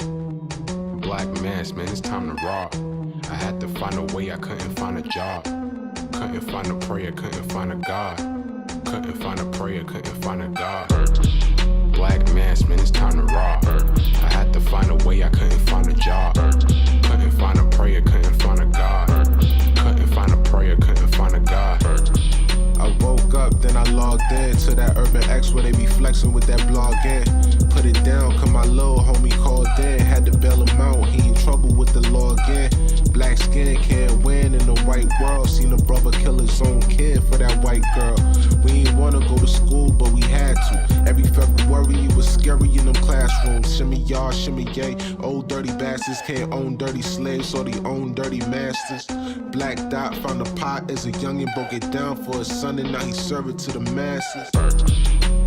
Black mass, man, it's time to rock. I had to find a way, I couldn't find a job. Couldn't find a prayer, couldn't find a God. Couldn't find a prayer, couldn't find a God. Black mass, man, it's time to rock. I had to find a way, I couldn't find a job. Couldn't find a prayer, couldn't find a God. Couldn't find a prayer, couldn't find a God. I woke up, then I logged in to that Urban X where they be flexing with that blog in. Put it down, cause my little homie called in. Had to bail him out, he in trouble with the law again. Black skin can't win in the white world. Seen a brother kill his own kid for that white girl. We ain't wanna go to school, but we had to. Every February it was scary in them classrooms. Shimmy y'all, shimmy yay. Old dirty bastards can't own dirty slaves, so they own dirty masters. Black Dot found a pot as a youngin', broke it down for his son, and now he serve it to the masses.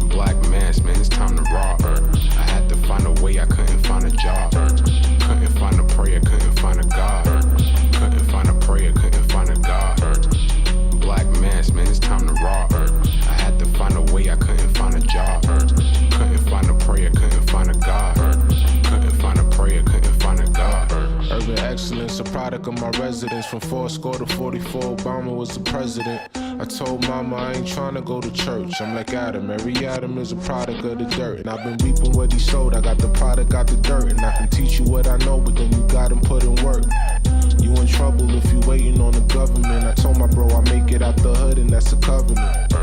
Black mass, man, it's time to rock. I had to find a way, I couldn't find a job. Couldn't find a prayer, couldn't find a God. Couldn't find a prayer, couldn't find a God. Black mass, man, it's time to rock. I had to find a way, I couldn't find a job. Couldn't find a prayer, couldn't find a God. Couldn't find a prayer, couldn't find a God. Urban excellence, a product of my residence. From 4 to 44, Obama was the president. I told mama I ain't trying to go to church. I'm like Adam, every Adam is a product of the dirt. And I've been reaping what he sowed. I got the product, got the dirt. And I can teach you what I know, but then you got him put in work. You in trouble if you waiting on the government. I told my bro I make it out the hood, and that's a covenant.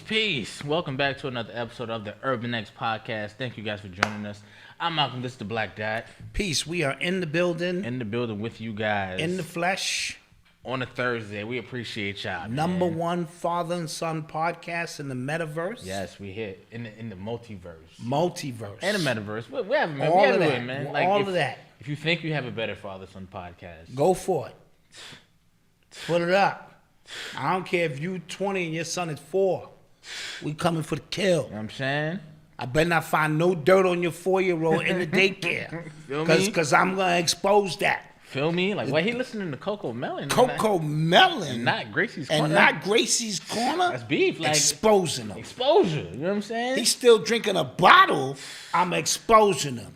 Peace. Welcome back to another episode of the Urban X Podcast. Thank you guys for joining us. I'm Malcolm. This is the Black Dot. Peace. We are in the building. In the building with you guys. In the flesh. On a Thursday. We appreciate y'all. Number one father and son podcast in the metaverse. Yes, we hit in the multiverse. Multiverse. And the metaverse. We have man. All we of that. It, man. Like all of that. If you think you have a better father son podcast, go for it. Put it up. I don't care if you 20 and your son is 4. We coming for the kill. You know what I'm saying? I better not find no dirt on your 4-year-old in the daycare. Feel me? Because I'm going to expose that. Feel me? Like, why he listening to Coco Melon? Coco Melon. And not Gracie's Corner. And not Gracie's Corner. That's beef. Like, exposing him. Exposure. You know what I'm saying? He's still drinking a bottle. I'm exposing him.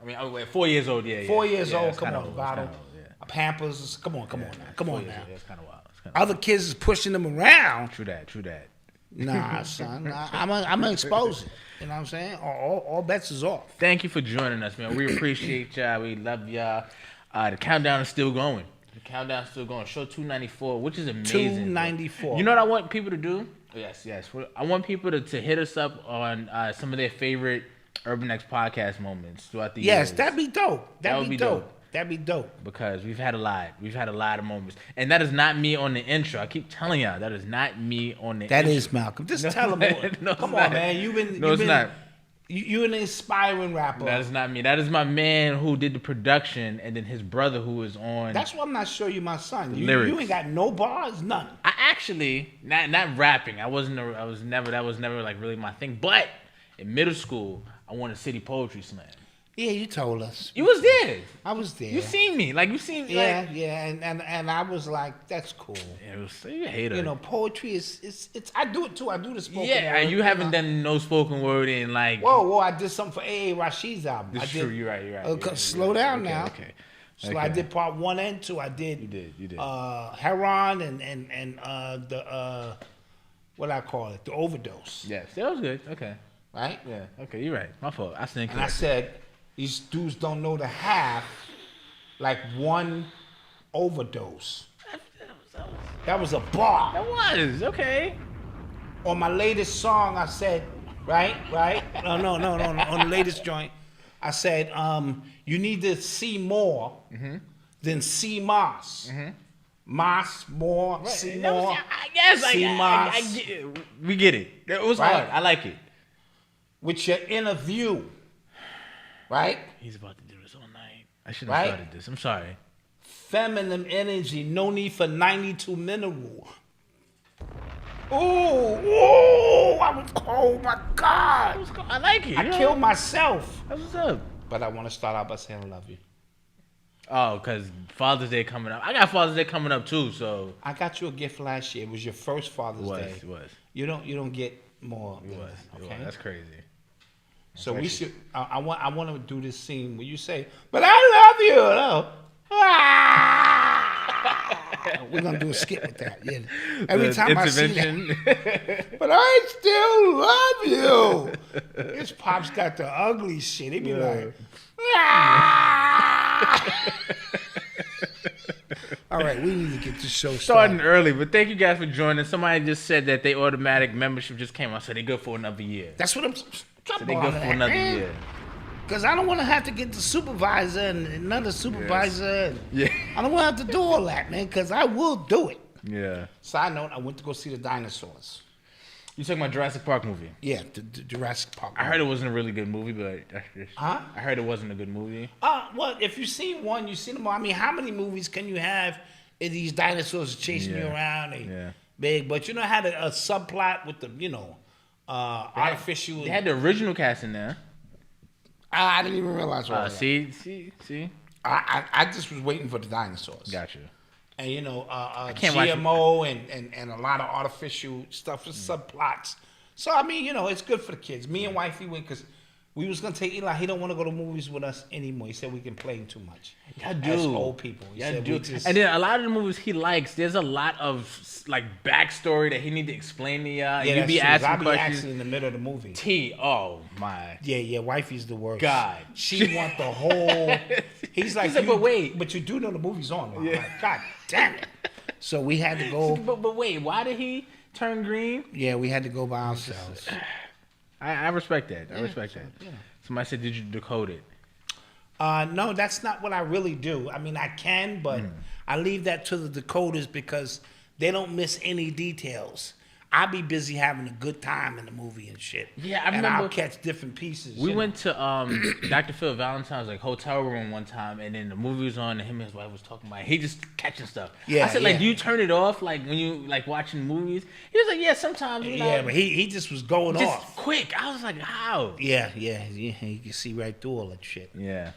I mean, 4 years old, yeah. 4 years yeah, old, come on, old, bottle. Old, yeah. Pampers, come on now. Come on now. It's kind of wild. Other kids is pushing them around. True that. Nah, son. I'm gonna expose it. You know what I'm saying? All bets is off. Thank you for joining us, man. We appreciate y'all. We love y'all. The countdown is still going. Show 294, which is amazing. 294. Bro. You know what I want people to do? Yes. I want people to hit us up on some of their favorite Urban X podcast moments throughout the years. Yes, that'd be dope. That'd be dope. Because we've had a lot. We've had a lot of moments. And that is not me on the intro. I keep telling y'all, that is not me on the intro. That is Malcolm. Just tell him. No, come on, man. It's not. You're an inspiring rapper. That is not me. That is my man who did the production, and then his brother who is on. That's why I'm not sure you my son. You ain't got no bars, none. I actually not rapping. That was never like really my thing. But in middle school, I won a city poetry slam. Yeah, you told us. You was there. I was there. You seen me. Like, you seen me. Yeah, like, yeah. And I was like, that's cool. Yeah, it was, you a hater. You know, poetry is I do it too. I do the spoken word. Yeah, and you haven't done no spoken word in like... Whoa, I did something for A.A. Rashid's album. It's true, you're right. Slow down now. Okay. So I did part 1 and 2. I did. You did. Heron and the what I call it, the overdose. Yes, that was good. Okay. Right? Yeah. Okay, you're right. My fault. I think. And I said, these dudes don't know the half, like one overdose. That was a bar. That was okay. On my latest song, I said, right? No. On the latest joint, I said, you need to see more than see Moss. Moss, more, right. See more. See Moss. We get it. It was hard. I like it. With your inner view. Right? He's about to do this all night. I shouldn't have started this. I'm sorry. Feminine energy. No need for 92 mineral. Oh, my God. I like it. I killed myself. That's what's up. But I want to start out by saying I love you. Oh, because Father's Day coming up. I got Father's Day coming up too, so. I got you a gift last year. It was your first Father's Day. It was. You don't get more. It was. Okay. That's crazy. So we should. I want to do this scene where you say, "But I love you." No. We're gonna do a skit with that. Yeah. Every time I see that, but I still love you. His pops got the ugly shit. He be like, all right, we need to get the show Starting started. early, but thank you guys for joining. Somebody just said that they automatic membership just came out, so they good for another year. That's what I'm. So they good for another year. Because I don't want to have to get the supervisor and another supervisor. Yeah. I don't want to have to do all that, man, because I will do it. Yeah. Side note, I went to go see the dinosaurs. You talking about Jurassic Park movie? Yeah, the Jurassic Park. I heard it wasn't a really good movie, but Huh? I heard it wasn't a good movie. Well, if you've seen one, you've seen them all. I mean, how many movies can you have if these dinosaurs chasing you around? They big, but you know, had a subplot with the, artificial. They had the original cast in there. I didn't even realize what. See. I just was waiting for the dinosaurs. Gotcha. And can't watch GMO and a lot of artificial stuff with subplots. So I mean, it's good for the kids. Me and wifey went because we was gonna take Eli. He don't want to go to movies with us anymore. He said we can play too much. Yeah, do. As old people. He said we just- And then a lot of the movies he likes, there's a lot of like backstory that he need to explain to y'all. Yeah, You be asking I be questions. asking in the middle of the movie. Oh my. Yeah, wifey's the worst. God. She want the whole. He's like, but wait. But you do know the movie's on. I'm like, God damn it. So we had to go. But wait, why did he turn green? Yeah, we had to go by ourselves. I respect that. I respect that. Yeah. Somebody said, did you decode it? No, that's not what I really do. I mean, I can, but I leave that to the decoders because they don't miss any details. I'll be busy having a good time in the movie and shit. Yeah, I and remember I'll catch different pieces. We went to Dr. Phil Valentine's hotel room one time, and then the movie was on, and him and his wife was talking about it. He just catching stuff. Yeah, I said, yeah. do you turn it off when you watching movies? He was like, yeah, sometimes. Yeah, but he just was going just off. quick. I was like, how? Yeah. You can see right through all that shit. Yeah.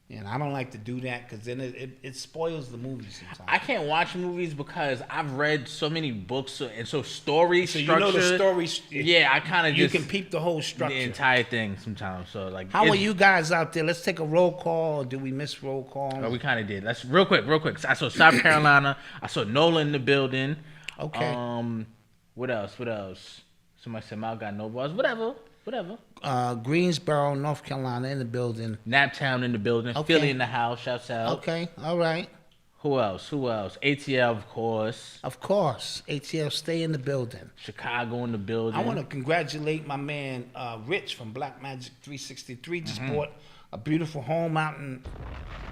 And I don't like to do that because then it spoils the movie sometimes. I can't watch movies because I've read so many books and so story So structure. you know the story. Yeah, I kind of You just can peep the whole structure. the entire thing sometimes. So how are you guys out there? Let's take a roll call. Or do we miss roll call? Oh, we kind of did. Let's real quick. I saw South Carolina. I saw Nola in the building. Okay. What else? Somebody said Mal got no balls. Whatever. Greensboro, North Carolina in the building. Naptown in the building. Okay. Philly in the house. Shouts out. Okay, all right. Who else? ATL, of course. Of course. ATL, stay in the building. Chicago in the building. I want to congratulate my man Rich from Black Magic 363. Just bought a beautiful home out in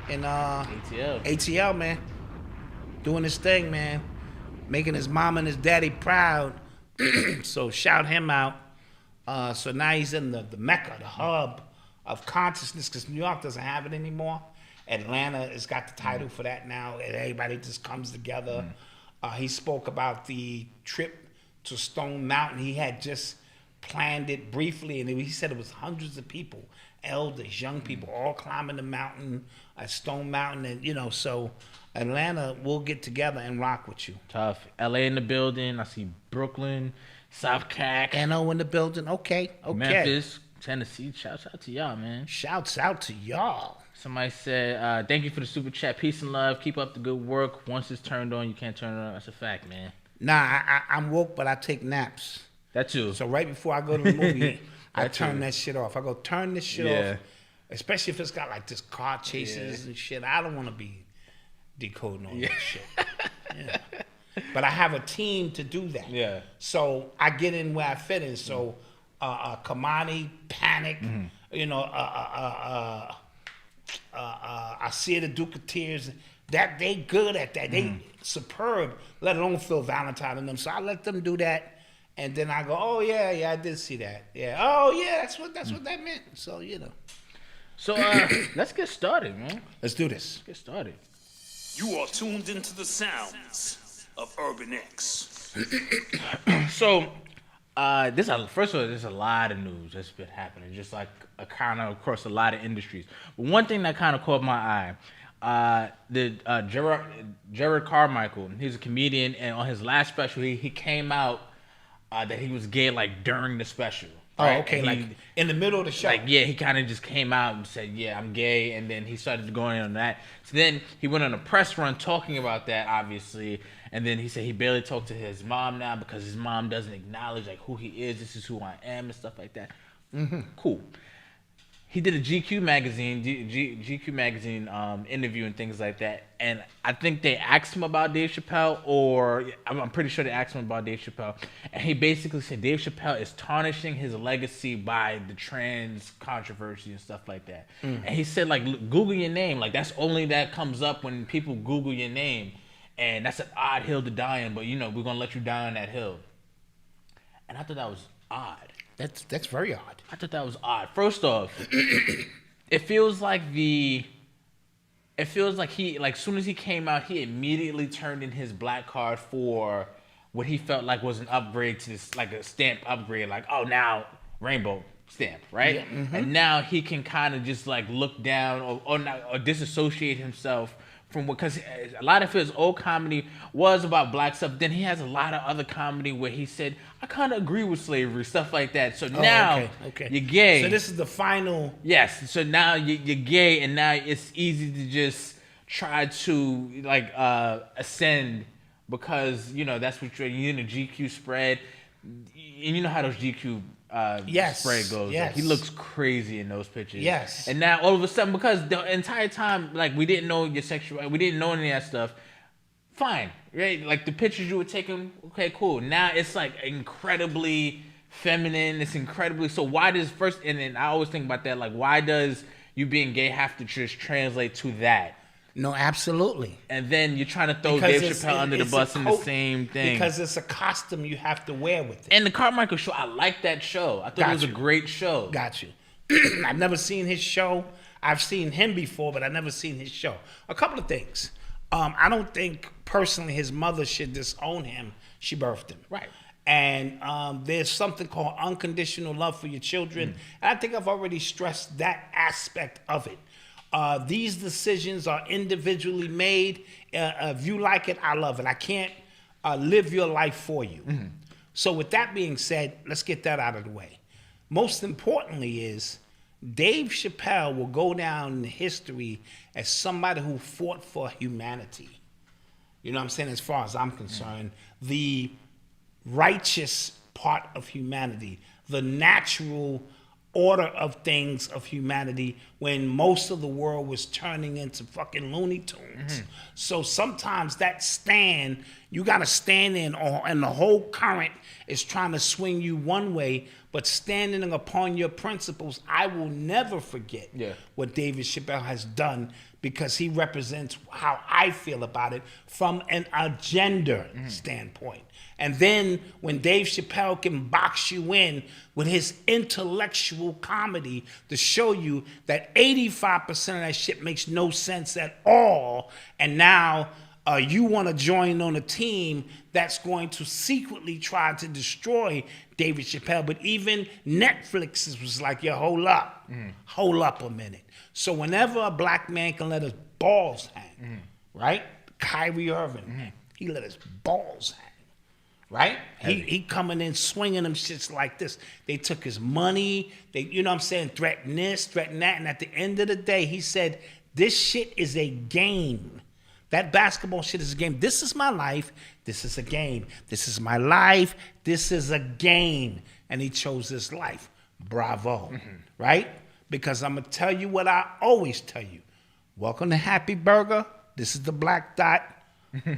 ATL, man. Doing his thing, man. Making his mom and his daddy proud. So shout him out. So now he's in the Mecca, the hub of consciousness, because New York doesn't have it anymore. Atlanta has got the title for that now, and everybody just comes together. He spoke about the trip to Stone Mountain. He had just planned it briefly, and he said it was hundreds of people, elders, young people, all climbing the mountain at Stone Mountain, and so Atlanta will get together and rock with you. Tough. LA in the building. I see Brooklyn, South Cac, NO in the building. Okay. Memphis, Tennessee. Shouts out to y'all, man. Shouts out to y'all. Somebody said, thank you for the super chat. Peace and love. Keep up the good work. Once it's turned on, you can't turn it on. That's a fact, man. Nah, I'm woke, but I take naps. That too. So right before I go to the movie, I That turn too. that shit off. I go, turn this shit off. Especially if it's got like this car chases and shit. I don't want to be decoding all that shit. Yeah. But I have a team to do that. Yeah. So I get in where I fit in. So Kamani, Panic, I see the Duke of Tears. That they good at that. They superb. Let alone Phil Valentine and them. So I let them do that, and then I go, oh yeah, I did see that. Yeah. Oh yeah, that's what that meant. So So let's get started, man. Let's do this. Let's get started. You are tuned into the sounds of Urban X. So first of all, there's a lot of news that's been happening, just like kind of across a lot of industries. But one thing that kind of caught my eye, Jerrod Carmichael, he's a comedian, and on his last special, he came out that he was gay like during the special. Oh, right? okay, And like in the middle of the show. Like, yeah, he kind of just came out and said, yeah, I'm gay, and then he started going on that. So then he went on a press run talking about that, obviously, and then he said he barely talked to his mom now because his mom doesn't acknowledge like who he is. This is who I am and stuff like that. Cool. He did a GQ magazine interview and things like that, and I think they asked him about Dave Chappelle, or I'm pretty sure they asked him about Dave Chappelle, and he basically said Dave Chappelle is tarnishing his legacy by the trans controversy and stuff like that. And he said, like, Google your name, like that's only that comes up when people Google your name, and that's an odd hill to die on, but you know we're gonna let you die on that hill. And I thought that was odd. That's very odd. I thought that was odd. First off, it feels like he, like, soon as he came out, he immediately turned in his black card for what he felt like was an upgrade to this, like a stamp upgrade, like, oh, now rainbow stamp, right? Yeah, And now he can kind of just like look down or disassociate himself from what, because a lot of his old comedy was about black stuff. Then he has a lot of other comedy where he said, I kind of agree with slavery, stuff like that. So now you're gay. So this is the final. Yes. So now you're gay, and now it's easy to just try to like ascend because you know that's what you're in a GQ spread, and you know how those GQ spread goes. Yes. Like, he looks crazy in those pictures. Yes. And now all of a sudden, because the entire time, like, we didn't know your sexuality, we didn't know any of that stuff. Fine, right? Like the pictures you were taking, okay, cool. Now it's like incredibly feminine. It's incredibly, so why does first, and then I always think about that, like, why does you being gay have to just translate to that? No, absolutely. And then you're trying to throw Because Dave Chappelle under the bus in the same thing. Because it's a costume you have to wear with it. And the Carmichael show, I like that show. I thought it was a great show. Got you. I've never seen his show. I've seen him before, but I've never seen his show. A couple of things. I don't think personally his mother should disown him. She birthed him. Right. And there's something called unconditional love for your children. And I think I've already stressed that aspect of it. These decisions are individually made. If you like it, I love it. I can't live your life for you. So with that being said, let's get that out of the way. Most importantly is Dave Chappelle will go down in history as somebody who fought for humanity. You know what I'm saying? As far as I'm concerned, the righteous part of humanity, the natural order of things of humanity when most of the world was turning into fucking Looney Tunes. So sometimes that stand, you got to stand in, and the whole current is trying to swing you one way, but standing upon your principles, I will never forget what David Chappelle has done because he represents how I feel about it from an agenda standpoint. And then when Dave Chappelle can box you in with his intellectual comedy to show you that 85% of that shit makes no sense at all, and now you want to join on a team that's going to secretly try to destroy David Chappelle. But even Netflix was like, yo, hold up a minute. So whenever a black man can let his balls hang, right? Kyrie Irving, he let his balls hang. Right? He coming in swinging them shits like this. They took his money. They, you know what I'm saying, threatened this, threatened that. And at the end of the day, he said, this shit is a game. That basketball shit is a game. This is my life. This is a game. This is my life. This is a game. And he chose this life. Bravo. Right? Because I'm going to tell you what I always tell you. Welcome to Happy Burger. This is the Black Dot.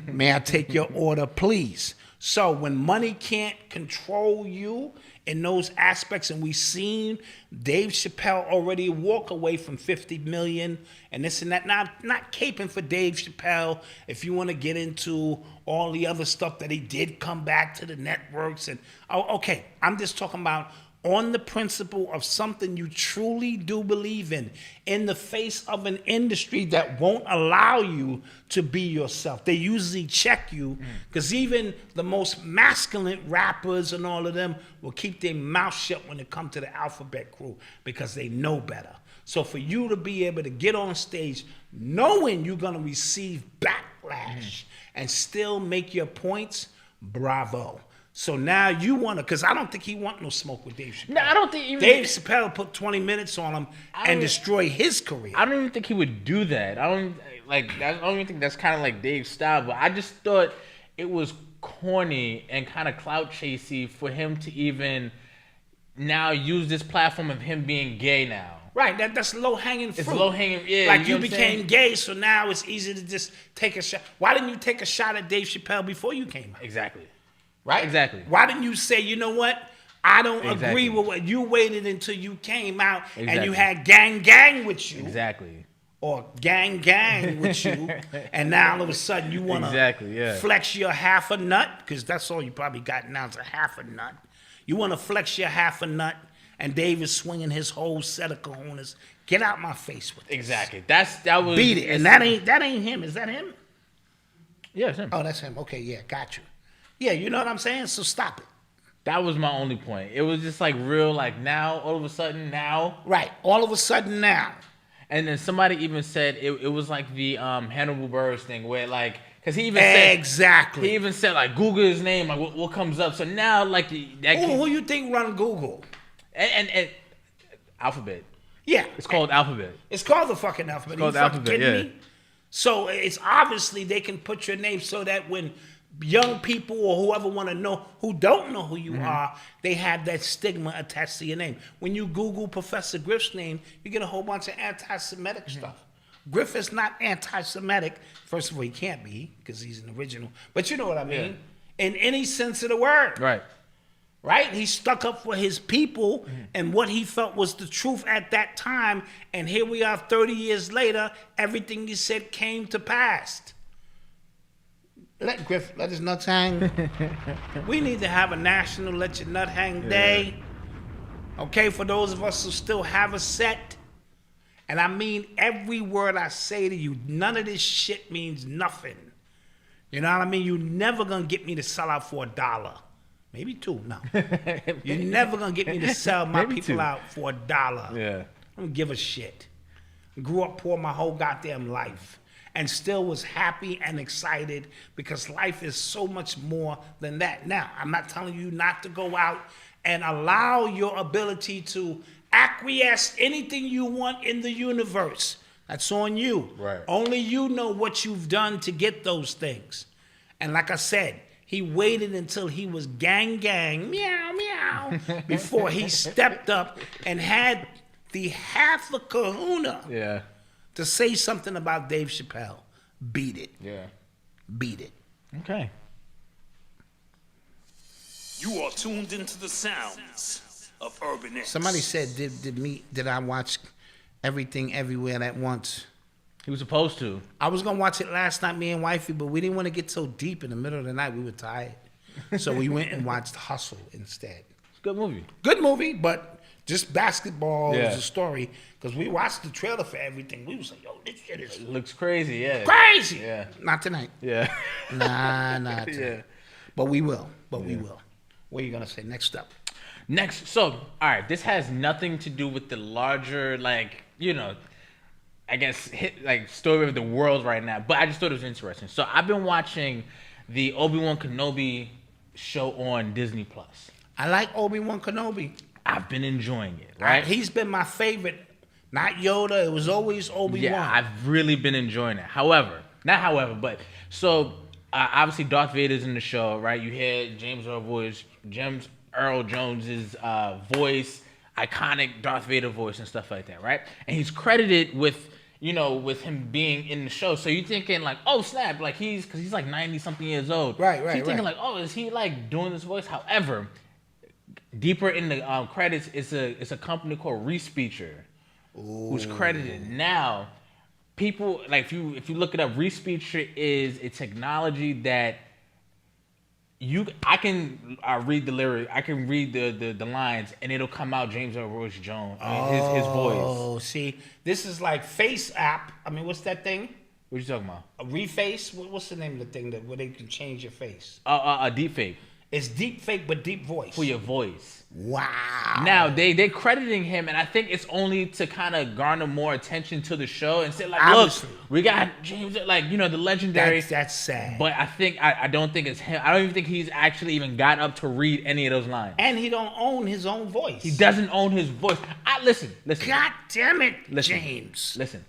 May I take your order, please? So when money can't control you in those aspects, and we've seen Dave Chappelle already walk away from 50 million and this and that. Now, not caping for Dave Chappelle. If you want to get into all the other stuff that he did come back to the networks and, okay, I'm just talking about on the principle of something you truly do believe in the face of an industry that won't allow you to be yourself. They usually check you because even the most masculine rappers and all of them will keep their mouth shut when it comes to the alphabet crew because they know better. So for you to be able to get on stage knowing you're going to receive backlash and still make your points, bravo. So now you want to, because I don't think he want no smoke with Dave Chappelle. No, I don't think even Dave Chappelle put 20 minutes on him and destroy his career. I don't even think he would do that. I don't even think that's kind of like Dave's style. But I just thought it was corny and kind of clout chasey for him to even now use this platform of him being gay now. Right, that's low hanging fruit. It's low hanging, yeah. Like you became gay, so now it's easy to just take a shot. Why didn't you take a shot at Dave Chappelle before you came out? Exactly. Right? Exactly. Why didn't you say, you know what? I don't agree with what you waited until you came out and you had gang with you. Exactly. Or gang with you. And now all of a sudden you want to flex your half a nut, because that's all you probably got now is a half a nut. You want to flex your half a nut, and Dave is swinging his whole set of cojones. Get out my face with this. Exactly. That was beat it. And that ain't him. Is that him? Yeah, it's him. Oh, that's him. Okay, yeah, got you. Yeah, you know what I'm saying? So stop it. That was my only point. It was just like real, like now, all of a sudden now. Right, all of a sudden now. And then somebody even said it was like the Hannibal Buress thing where like, because he even said. Exactly. He even said like, Google his name, like what comes up. So now like. Who you think run Google? And Alphabet. Yeah. It's called Alphabet. It's called the fucking Alphabet. It's called Alphabet, yeah. Me? So it's obviously they can put your name so that when young people or whoever want to know, who don't know who you are, they have that stigma attached to your name. When you Google Professor Griff's name, you get a whole bunch of anti-Semitic stuff. Griff is not anti-Semitic. First of all, he can't be because he's an original. But you know what I mean? Yeah. In any sense of the word. Right. Right? He stuck up for his people and what he felt was the truth at that time. And here we are 30 years later, everything he said came to pass. Let his nuts hang. We need to have a national Let Your Nut Hang Day. Okay, for those of us who still have a set. And I mean every word I say to you, none of this shit means nothing. You know what I mean? You're never going to get me to sell out for $1. Maybe $2, no. You're never going to get me to sell my people out for $1. Yeah. I don't give a shit. Grew up poor my whole goddamn life. And still was happy and excited because life is so much more than that. Now, I'm not telling you not to go out and allow your ability to acquiesce anything you want in the universe. That's on you. Right. Only you know what you've done to get those things. And like I said, he waited until he was gang, meow, meow, before he stepped up and had the half a kahuna to say something about Dave Chappelle. Beat it. Yeah. Beat it. Okay. You are tuned into the sounds of Urban X. Somebody said, did I watch Everything Everywhere at Once? He was supposed to. I was going to watch it last night, me and wifey, but we didn't want to get so deep in the middle of the night. We were tired. So we went and watched Hustle instead. It's a good movie. Good movie, but just basketball is a story. Because we watched the trailer for Everything. We was like, yo, this shit is... It looks crazy, yeah. Crazy! Yeah. Not tonight. Yeah. Not tonight. Yeah. But we will. We will. What are you going to say next up? So, all right, this has nothing to do with the larger, like, you know... I guess story of the world right now, but I just thought it was interesting. So I've been watching the Obi-Wan Kenobi show on Disney Plus. I like Obi-Wan Kenobi. I've been enjoying it, right? He's been my favorite. Not Yoda. It was always Obi-Wan. Yeah, I've really been enjoying it. So obviously Darth Vader's in the show, right? You hear James Earl Jones's voice, iconic Darth Vader voice and stuff like that, right? And he's credited with him being in the show. So you're thinking like, oh snap, like because he's like 90-something years old. Right. So you're thinking like, oh, is he like doing this voice? However, deeper in the credits, it's a company called Respeecher, who's credited. Now, people like if you look it up, Respeecher is a technology that I can read the lyric, I can read the lines, and it'll come out James Earl Jones, his voice. Oh, see, this is like Face app. I mean, what's that thing? What you talking about? A Reface? What's the name of the thing where they can change your face? A deep fake. It's deep fake but deep voice. for your voice. Wow. Now they're crediting him, and I think it's only to kind of garner more attention to the show and say like, Obviously. look, we got James, like the legendary. That's sad. But I don't think it's him. I don't even think he's actually even got up to read any of those lines. And he don't own his own voice. He doesn't own his voice. Listen. God damn it, Listen, James. Listen,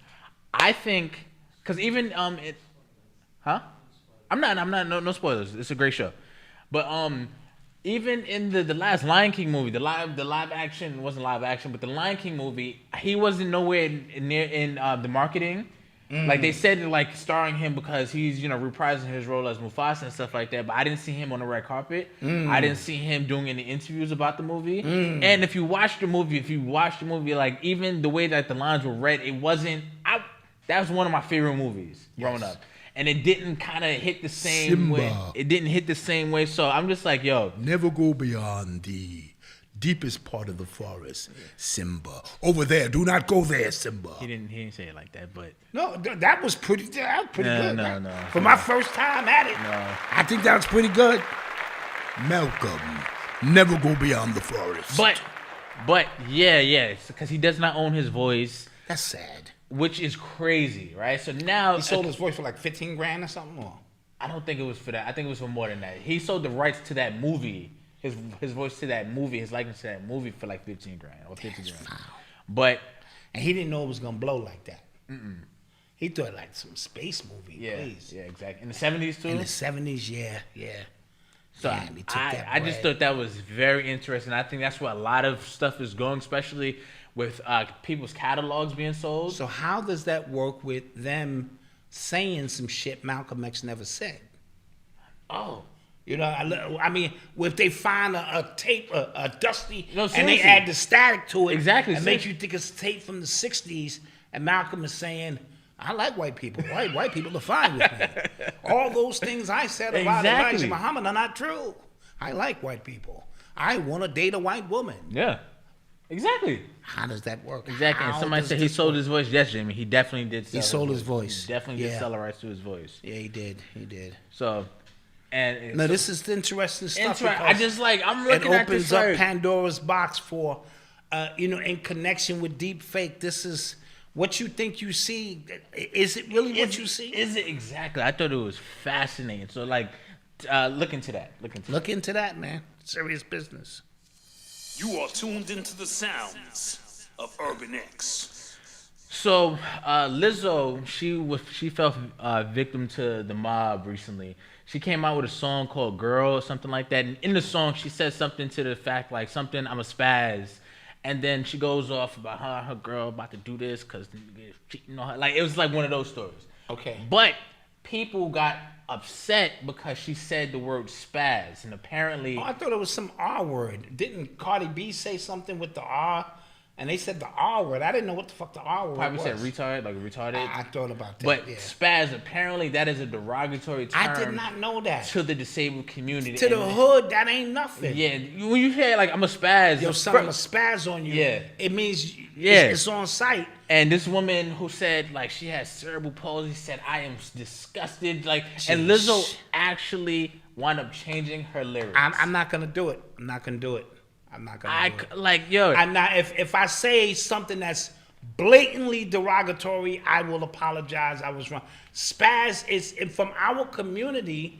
I think because even I'm not no spoilers. It's a great show, but even in the last Lion King movie, the live action wasn't live action, but the Lion King movie, he wasn't nowhere near in the marketing. Like they said, like starring him because he's reprising his role as Mufasa and stuff like that. But I didn't see him on the red carpet. I didn't see him doing any interviews about the movie. And if you watch the movie, like even the way that the lines were read, it wasn't. That was one of my favorite movies growing up. And it didn't kind of hit the same way. It didn't hit the same way. So I'm just like, yo. Never go beyond the deepest part of the forest, Simba. Over there. Do not go there, Simba. He didn't say it like that, but. No, that was pretty good. No. For my first time at it, I think that was pretty good. Malcolm, never go beyond the forest. But yeah, because he does not own his voice. That's sad. Which is crazy, right? So now he sold his voice for like $15,000 or something more. I don't think it was for that. I think it was for more than that. He sold the rights to that movie, his voice to that movie, his likeness to that movie for like $15,000 or $50,000. Wow. But he didn't know it was gonna blow like that. He thought like some space movie. Yeah, please. yeah, exactly. In the 70s too. In the 70s, yeah. So Damn, he took that I just thought that was very interesting. I think that's where a lot of stuff is going, especially with people's catalogs being sold. So how does that work with them saying some shit Malcolm X never said? Oh. I mean, if they find a tape, a dusty, No, and they seriously. add the static to it, Exactly, and make you think it's tape from the 60s, and Malcolm is saying, I like white people. White people are fine with me. All those things I said about Elijah Muhammad are not true. I like white people. I want to date a white woman. Yeah. Exactly. How does that work? Exactly. And How somebody does said he this sold work? his voice. Yes, Jamie. He definitely did sell He sold his voice. He definitely did Yeah. sell the rights to his voice. Yeah, he did. So, and No, this is interesting stuff. I just like, I'm looking it at this opens up like, Pandora's box for, in connection with deep fake. This is what you think you see. Is it really what you see? Is it exactly? I thought it was fascinating. So like, look into that. Look into that, man. Serious business. You are tuned into the sounds of Urban X. So Lizzo, she fell victim to the mob recently. She came out with a song called "Girl" or something like that. And in the song, she says something to the fact like something, I'm a spaz. And then she goes off about her girl about to do this because cheating on her. Like it was like one of those stories. Okay. But people got upset because she said the word spaz, and apparently Oh, I thought it was some R word. Didn't Cardi B say something with the R? And they said the R word. I didn't know what the fuck the R word probably was. said retard, like retarded. I thought about that. But yeah. spaz, apparently that is a derogatory term. I did not know that. To the disabled community. To the And- hood, that ain't nothing. Yeah, when you hear like I'm a spaz, Yo, son, I'm a spaz on you. Yeah. It means Yeah. it's on site. And this woman who said like she has cerebral palsy said I am disgusted. Like, and Lizzo actually wound up changing her lyrics. I'm not gonna do it. I'm not gonna do it. Like yo. I'm not. If I say something that's blatantly derogatory, I will apologize. I was wrong. Spaz is from our community.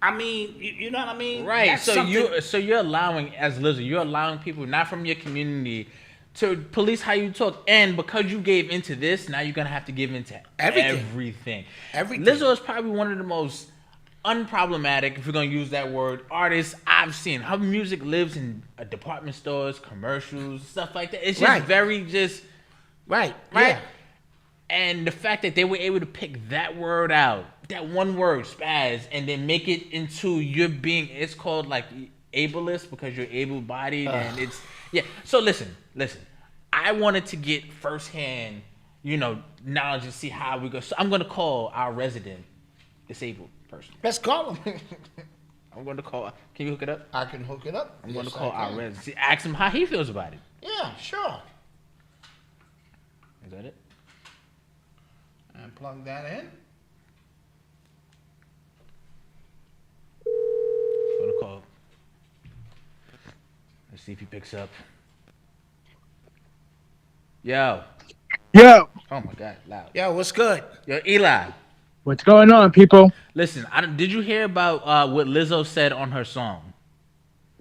I mean, you know what I mean? Right. That's So something- you're allowing, as Lizzo, you're allowing people not from your community to police how you talk, and because you gave into this, now you're gonna have to give into everything. Lizzo is probably one of the most unproblematic, if we're gonna use that word, artists I've seen. Her music lives in department stores, commercials, stuff like that. It's just very right. Yeah. And the fact that they were able to pick that word out, that one word, spaz, and then make it into your being, it's called like ableist because you're able-bodied, and it's So listen. I wanted to get firsthand, knowledge and see how we go. So I'm gonna call our resident disabled person. Let's call him. I'm going to call. Can you hook it up? I can hook it up. I'm going to call our resident. Ask him how he feels about it. Yeah, sure. Is that it? And plug that in. I'm going to call See if he picks up. Yo. Yo, Oh my God, loud. Yo, what's good? Yo, Eli. what's going on, people? Listen, did you hear about what Lizzo said on her song?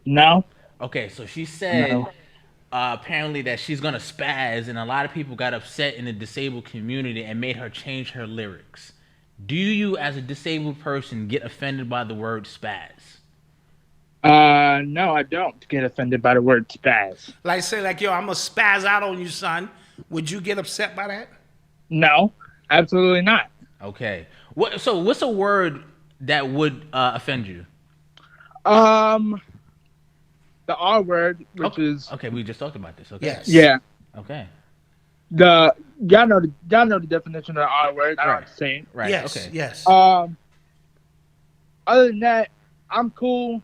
No. Okay, so she said No. apparently that she's gonna spaz, and a lot of people got upset in the disabled community and made her change her lyrics. Do you, as a disabled person, get offended by the word spaz? No, I don't get offended by the word spaz. Like say like, yo, I'm gonna spaz out on you, son. Would you get upset by that? No, absolutely not. Okay. So what's a word that would offend you? The R word, which is Okay, we just talked about this. Okay. Yes. yeah. Okay. Y'all know the definition of the R word. I don't have to say it. Right. Yes. Okay. Yes. Other than that, I'm cool.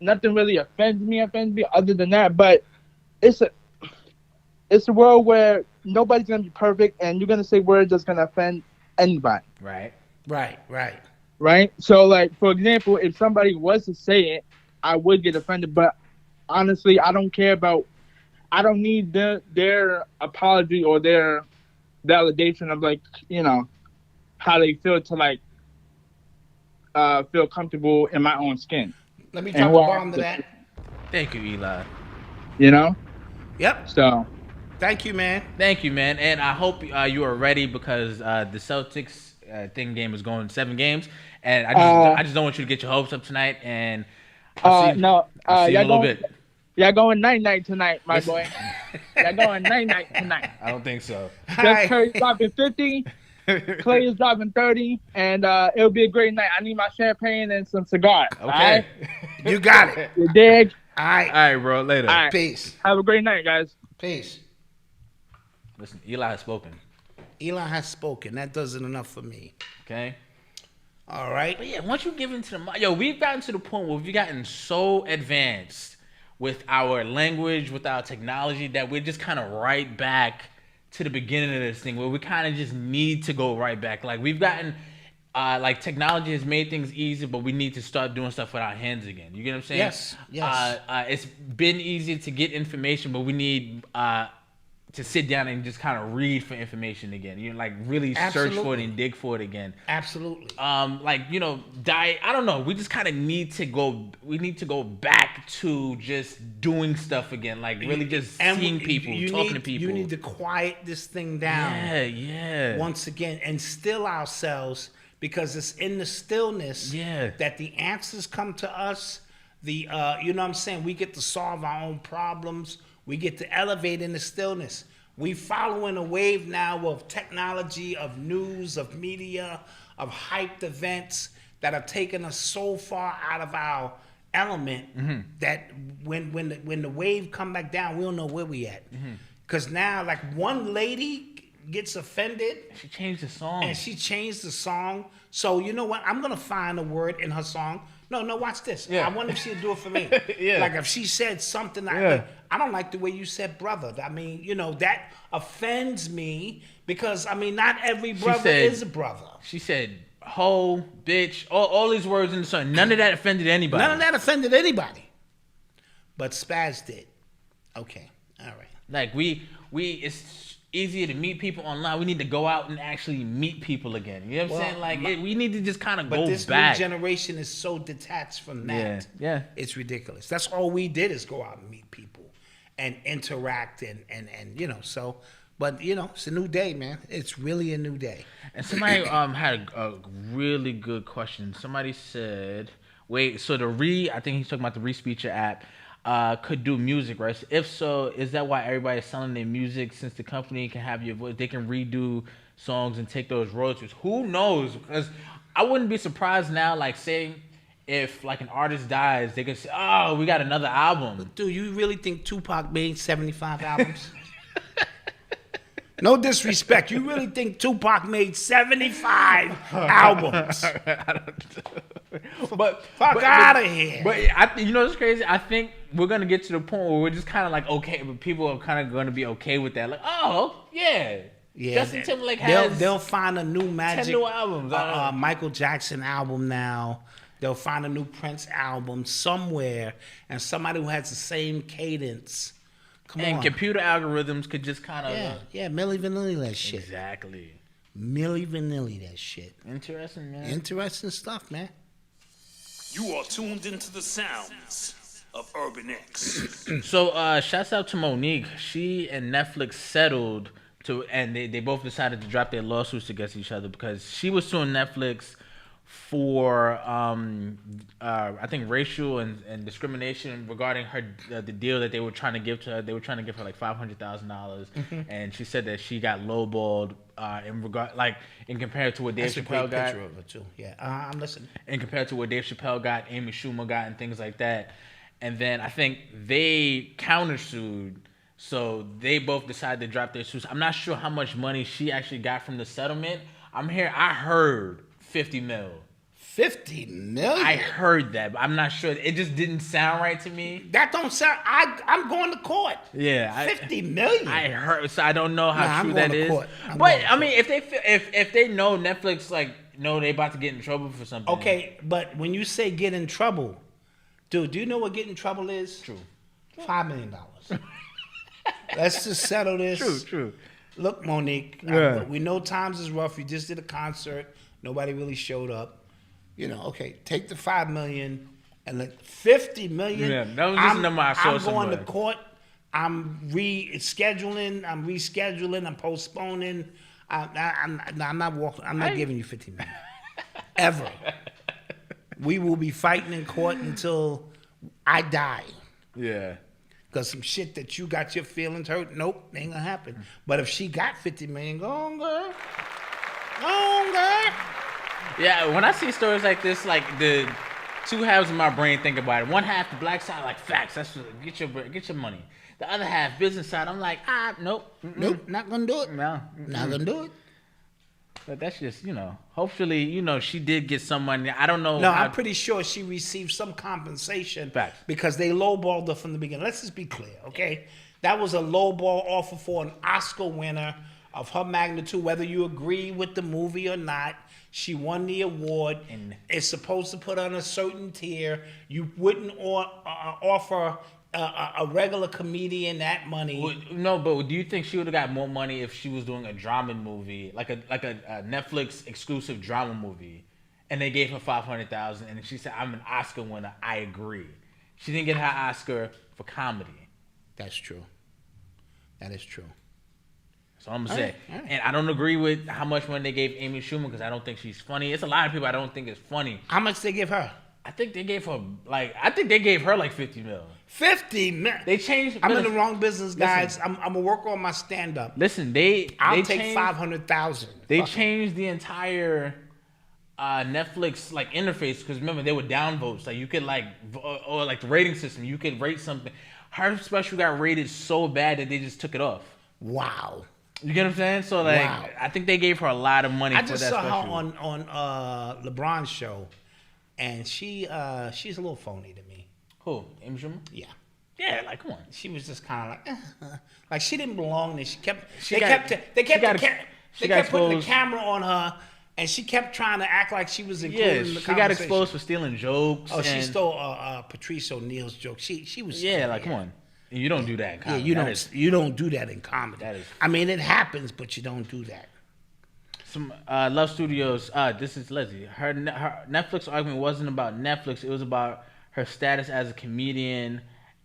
Nothing really offends me. Other than that, but it's a world where nobody's gonna be perfect, and you're gonna say words that's gonna offend anybody. Right. Right. Right? So, like, for example, if somebody was to say it, I would get offended. But honestly, I don't care about. I don't need their apology or their validation of, like, you know, how they feel to, like, feel comfortable in my own skin. Let me And drop a what- bomb to that. Thank you, Eli. You know? Yep. So, Thank you, man. Thank you, man. And I hope you are ready because the Celtics game is going 7 games, and I just don't want you to get your hopes up tonight. And I'll see you in a little bit. Y'all going night tonight, my boy. Y'all going night tonight. I don't think so. Steph Curry's dropping 50. Clay is dropping 30, and it'll be a great night. I need my champagne and some cigars. Okay. All right? You got it. You dig? All right. All right, bro. Later. All right. Peace. Have a great night, guys. Peace. Listen, Eli has spoken. Elon has spoken. That does it enough for me. Okay. All right. But yeah, once you get into we've gotten to the point where we've gotten so advanced with our language, with our technology, that we're just kind of right back to the beginning of this thing, where we kind of just need to go right back. Like we've gotten, like technology has made things easy, but we need to start doing stuff with our hands again. You get what I'm saying? Yes. Yes. It's been easy to get information, but we need to sit down and just kind of read for information again. You know, like really search for it Absolutely. and dig for it again. Absolutely. Like, you know, diet. I don't know. We just kind of need to go. We need to go back to just doing stuff again. Like really just seeing people, talking to people. You need to quiet this thing down. Yeah. Once again, and still ourselves, because it's in the stillness Yeah. that the answers come to us. You know what I'm saying? We get to solve our own problems. We get to elevate in the stillness. We following a wave now of technology, of news, of media, of hyped events that have taken us so far out of our element that when the wave come back down, we don't know where we at. Because now, like, one lady gets offended She changed the song. and she changed the song. So you know what? I'm gonna find a word in her song. No, watch this. Yeah. I wonder if she'll do it for me. Yeah. Like if she said something like, Yeah. I don't like the way you said brother. I mean, you know, that offends me because I mean, not every brother said- is a brother. She said, "Hoe, bitch," all these words in the song. None of that offended anybody. None of that offended anybody. But Spaz did. Okay. All right. Like it's easier to meet people online. We need to go out and actually meet people again. You know what I'm Well, saying? Like we need to just kind of But go this back. new generation is so detached from that. Yeah. It's ridiculous. That's all we did is go out and meet people and interact and you know, so but you know, it's a new day, man. It's really a new day. And somebody had a really good question. Somebody said, "Wait, so I think he's talking about the Respeecher app, could do music, right? So if so, is that why everybody is selling their music? Since the company can have your voice, they can redo songs and take those royalties. Who knows? Because I wouldn't be surprised now. Like, say if like an artist dies, they could say, "Oh, we got another album." Dude, you really think Tupac made 75 albums? No disrespect. You really think Tupac made 75 albums? But Fuck out of here. But you know what's crazy? I think we're gonna get to the point where we're just kind of like okay, but people are kind of gonna be okay with that. Like, oh yeah, Justin Timberlake has they'll find a new magic 10 new albums. Michael Jackson album now. they'll find a new Prince album somewhere, and somebody who has the same cadence. Come on. And computer algorithms could just kind of... Yeah, Milli Vanilli that shit. Exactly. Milli Vanilli that shit. Interesting, man. Interesting stuff, man. You are tuned into the sounds of Urban X. So, shouts out to Monique. She and Netflix settled and they both decided to drop their lawsuits against each other because she was suing Netflix for I think racial and discrimination regarding her the deal that they were trying to give to her. They were trying to give her like $500,000, and she said that she got lowballed in compared to what Dave Chappelle got. That's a great picture of her too. Yeah, I'm listening. And compared to what Dave Chappelle got, Amy Schumer got, and things like that. And then I think they countersued, so they both decided to drop their suits. I'm not sure how much money she actually got from the settlement. I heard 50 mil. 50 million? I heard that, but I'm not sure. It just didn't sound right to me. That don't sound... I'm going to court. Yeah. 50 million? I heard, so I don't know how true that is. I'm but, I mean, if they know Netflix, know they about to get in trouble for something. Okay, but when you say get in trouble, dude, do you know what get in trouble is? True. $5 million. Let's just settle this. True. Look, Monique, we know times is rough. You just did a concert. Nobody really showed up. Okay, take the $5 million and let $50 million. Yeah, that was just a number I saw I'm going somewhere. to court. I'm rescheduling. I'm postponing. I'm not walking. I'm not giving you $50 million. Ever. We will be fighting in court until I die. Yeah. Because some shit that you got your feelings hurt, nope, ain't gonna happen. But if she got $50 million, go on, girl. Go on, girl. Yeah, when I see stories like this, like the two halves of my brain think about it. One half, the black side, like facts. That's get your money. The other half, business side, I'm like, nope. Nope, not gonna do it. No. Not gonna do it. But that's just, hopefully, she did get some money. I don't know. No, I'm pretty sure she received some compensation. Facts. Because they lowballed her from the beginning. Let's just be clear, okay? That was a lowball offer for an Oscar winner of her magnitude, whether you agree with the movie or not. She won the award. And it's supposed to put on a certain tier. You wouldn't offer a regular comedian that money. Well, no, but do you think she would have got more money if she was doing a drama movie, like a Netflix exclusive drama movie, and they gave her $500,000, and she said, "I'm an Oscar winner. I agree." She didn't get her Oscar for comedy. That's true. That is true. So I'm gonna say, all right. And I don't agree with how much money they gave Amy Schumer because I don't think she's funny. It's a lot of people I don't think is funny. How much they give her? I think they gave her like $50 million. 50 million. They changed. I'm in the wrong business, guys. I'm gonna work on my stand up. Listen, I'll take changed, 500,000. They changed the entire Netflix interface because remember they were downvotes. Like you could or the rating system. You could rate something. Her special got rated so bad that they just took it off. Wow. You get what I'm saying? So Wow. I think they gave her a lot of money. I for just that saw special. her on LeBron's show, and she's a little phony to me. Who? Amy Schumer? Yeah. Yeah, come on. She was just kind of like she didn't belong there. They kept putting the camera on her, and she kept trying to act like she was included in the conversation. She got exposed for stealing jokes. Oh, she stole Patrice O'Neal's joke. She was. Come on. And you don't do that in comedy. Yeah, you don't do that in comedy. I mean, it happens, but you don't do that. Some Love Studios. This is Leslie. Her Netflix argument wasn't about Netflix. It was about her status as a comedian,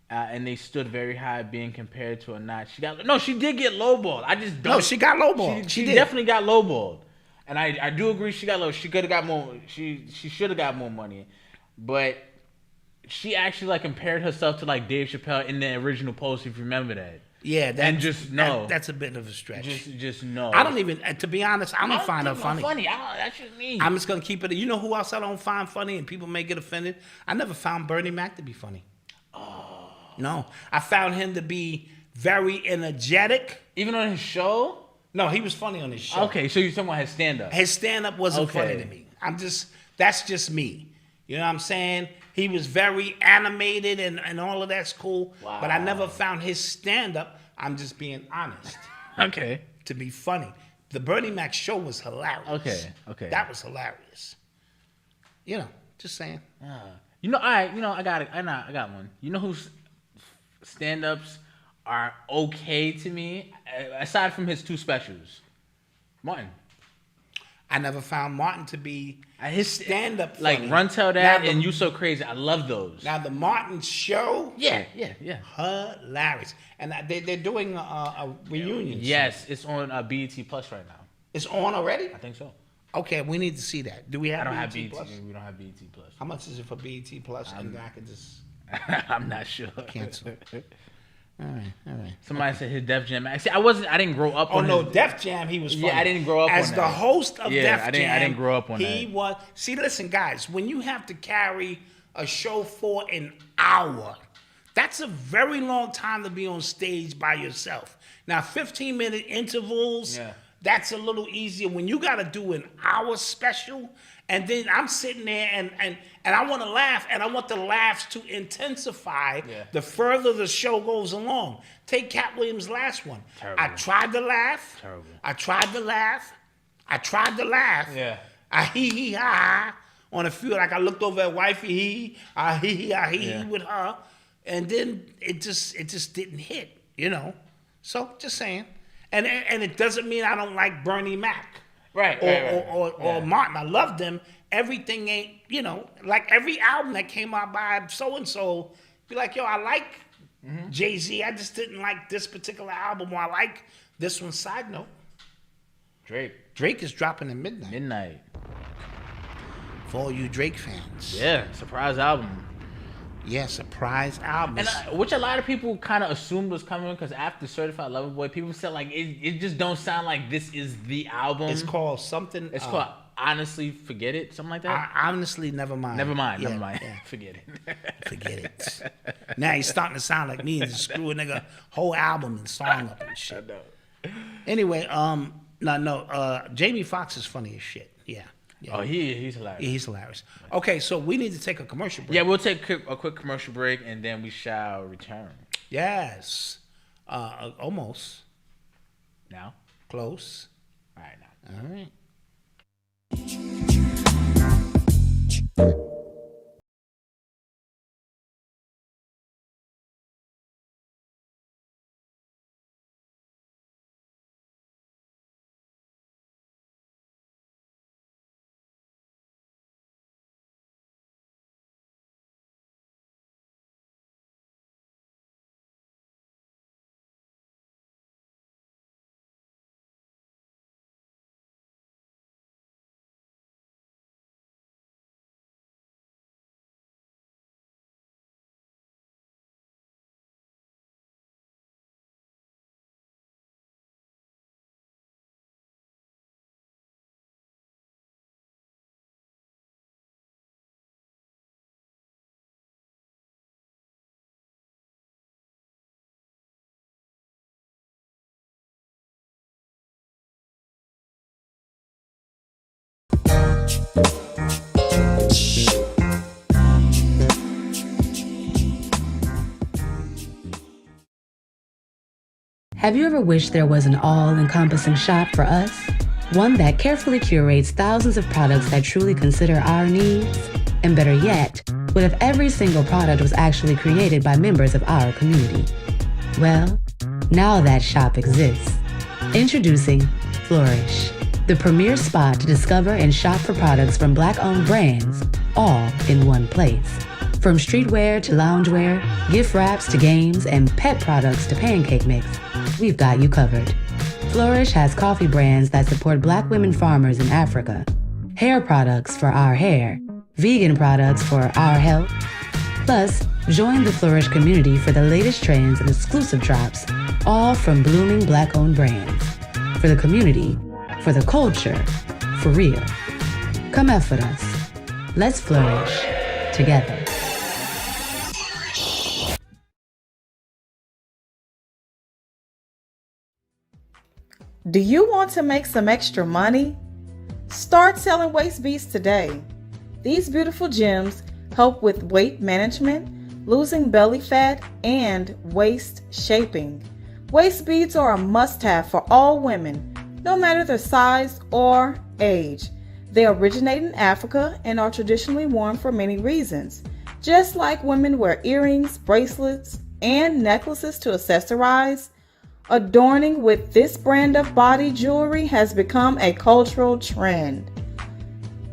and they stood very high, being compared to a notch. She did get lowballed. I just don't. No, she got lowballed. She definitely got lowballed, and I do agree she got low. She could have got more. She should have got more money, but. She actually compared herself to Dave Chappelle in the original post, if you remember that. Yeah, that's a bit of a stretch. Just no. I don't even, to be honest, I don't find her funny. That's just me. I'm just gonna keep it. You know who else I don't find funny, and people may get offended? I never found Bernie Mac to be funny. Oh. No, I found him to be very energetic. Even on his show? No, he was funny on his show. Okay, so you're talking about his stand-up. His stand-up wasn't funny to me. That's just me. You know what I'm saying? He was very animated and all of that's cool. Wow. But I never found his stand-up, I'm just being honest. Okay. To be funny. The Bernie Mac show was hilarious. Okay. That was hilarious. Just saying. You know, I got one. You know whose stand-ups are okay to me, aside from his 2 specials? Martin. I never found Martin to be his stand-up funny. Like Run Tell That and You So Crazy. I love those. Now the Martin show. Yeah. Hilarious. And they're doing a reunion. Yes, it's on BET Plus right now. It's on already? I think so. Okay, we need to see that. Do we have I don't BET have BET. Plus? We don't have BET Plus. How much is it for BET Plus? And I could just I'm not sure. cancel. All right. Somebody said his Def Jam. See, I didn't grow up on no, Def Jam, he was funny. Yeah, I didn't grow up as on the that. host of Def Jam. I didn't grow up on that. He was. See, listen, guys, when you have to carry a show for an hour, that's a very long time to be on stage by yourself. Now, 15-minute intervals, that's a little easier. When you got to do an hour special, and then I'm sitting there and I want to laugh, and I want the laughs to intensify the further the show goes along. Take Cat Williams' last one. Terrible. I tried to laugh. Terrible. I tried to laugh. Yeah. I hee ha on the field. Like I looked over at wifey, I hee with her, and then it just didn't hit, you know. So just saying, and it doesn't mean I don't like Bernie Mac, or Martin. I love them. Everything ain't, you know, like every album that came out by so and so. Be like, yo, I like Jay-Z. I just didn't like this particular album, or I like this one. Side note, Drake is dropping at midnight. For all you Drake fans. Yeah, surprise album. Yeah, surprise album. And which a lot of people kind of assumed was coming, because after Certified Lover Boy, people said like it just don't sound like this is the album. It's called something. It's called Honestly Forget It, something like that. Honestly, never mind. Never mind. Yeah. Forget it. Forget it. Now he's starting to sound like me and just screw a nigga whole album and song up and shit. Anyway, Jamie Foxx is funny as shit. Yeah. Oh, he's hilarious. He's hilarious. Okay, so we need to take a commercial break. Yeah, we'll take a quick commercial break, and then we shall return. Yes. Almost. Now? Close. All right, now. All right. Have you ever wished there was an all-encompassing shop for us? One that carefully curates thousands of products that truly consider our needs? And better yet, what if every single product was actually created by members of our community? Well, now that shop exists. Introducing Flourish, the premier spot to discover and shop for products from Black-owned brands, all in one place. From streetwear to loungewear, gift wraps to games, and pet products to pancake mix, we've got you covered. Flourish has coffee brands that support Black women farmers in Africa, hair products for our hair, vegan products for our health. Plus, join the Flourish community for the latest trends and exclusive drops, all from blooming Black-owned brands. For the community, for the culture, for real. Come F with us. Let's flourish together. Do you want to make some extra money? Start selling waist beads today. These beautiful gems help with weight management, losing belly fat, and waist shaping. Waist beads are a must-have for all women, no matter their size or age. They originate in Africa and are traditionally worn for many reasons. Just like women wear earrings, bracelets, and necklaces to accessorize, adorning with this brand of body jewelry has become a cultural trend.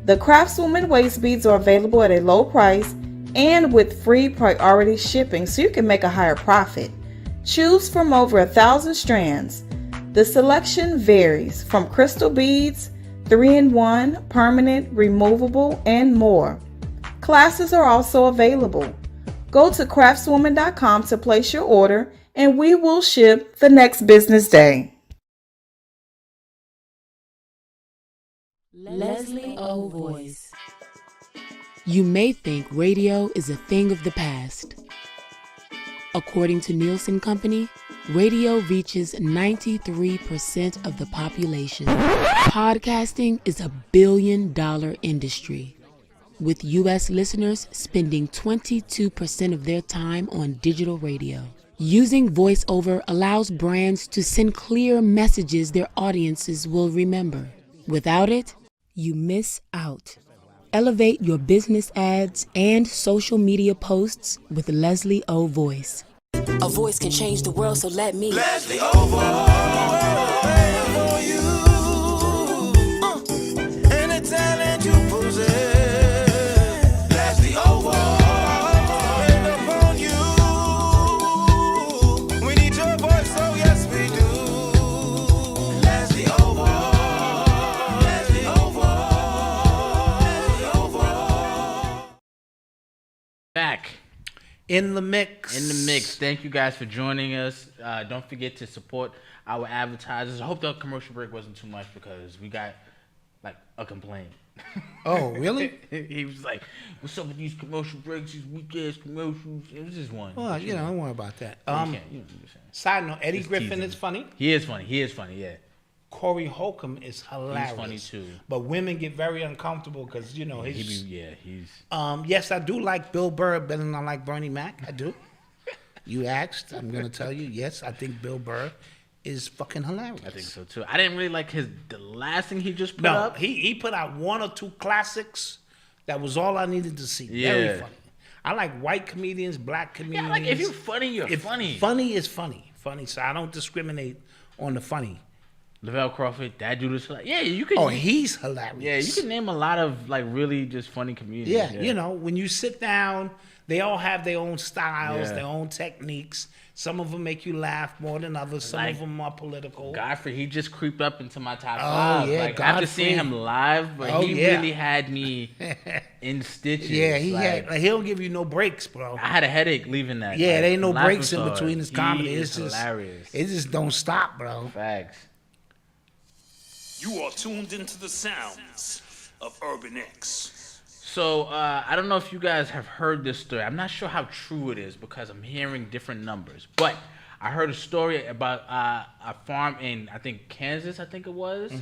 The CraftsWombman waist beads are available at a low price and with free priority shipping, so you can make a higher profit. Choose from over 1,000 strands. The selection varies from crystal beads, 3-in-1, permanent, removable, and more. Classes are also available. Go to craftswombman.com to place your order, and we will ship the next business day. Leslie O. Voice. You may think radio is a thing of the past. According to Nielsen Company, radio reaches 93% of the population. Podcasting is a billion-dollar industry, with U.S. listeners spending 22% of their time on digital radio. Using Voiceover allows brands to send clear messages their audiences will remember. Without it, you miss out. Elevate your business ads and social media posts with Leslie O. Voice. A voice can change the world, so let me. Leslie over for you. And the talent you possess. Leslie over upon you. We need your voice, so yes we do. Leslie over. Leslie over. Leslie over. Back. In the mix. In the mix. Thank you guys for joining us. Don't forget to support our advertisers. I hope the commercial break wasn't too much because we got like a complaint. Oh, really? He was like, "What's up with these commercial breaks? These weak ass commercials." It was just one. Well, don't worry about that. You can't, you know what I'm saying. Side note: Eddie Just Griffin teasing. is funny. He is funny. He is funny. Yeah. Corey Holcomb is hilarious. He's funny too. But women get very uncomfortable because he's. He's. Yes, I do like Bill Burr better than I like Bernie Mac. I do. You asked, I'm gonna tell you. Yes, I think Bill Burr is fucking hilarious. I think so too. I didn't really like the last thing he just put No, up. he put out one or two classics. That was all I needed to see. Yeah. Very funny. I like white comedians, black comedians. Yeah, like if you're funny, you're funny. Funny is funny. Funny. So I don't discriminate on the funny. Lavelle Crawford, that dude is hilarious. Yeah, you can. Oh, he's hilarious. Yeah, you can name a lot of like really just funny comedians. Yeah, you know, when you sit down, they all have their own styles, Yeah. their own techniques. Some of them make you laugh more than others. Some Like of them are political. Godfrey, he just creeped up into my top Oh, five. yeah, like, after Godfrey. seeing him live, but Oh, he yeah. really had me in stitches. Yeah, he like, he don't give you no breaks, bro. I had a headache leaving that. Yeah, like, there ain't no laughing breaks in so between hard. his comedy. He It's is just hilarious. It just don't stop, bro. Facts. You are tuned into the sounds of Urban X. So I don't know if you guys have heard this story. I'm not sure how true it is because I'm hearing different numbers. But I heard a story about a farm in, I think, Kansas, I think it was,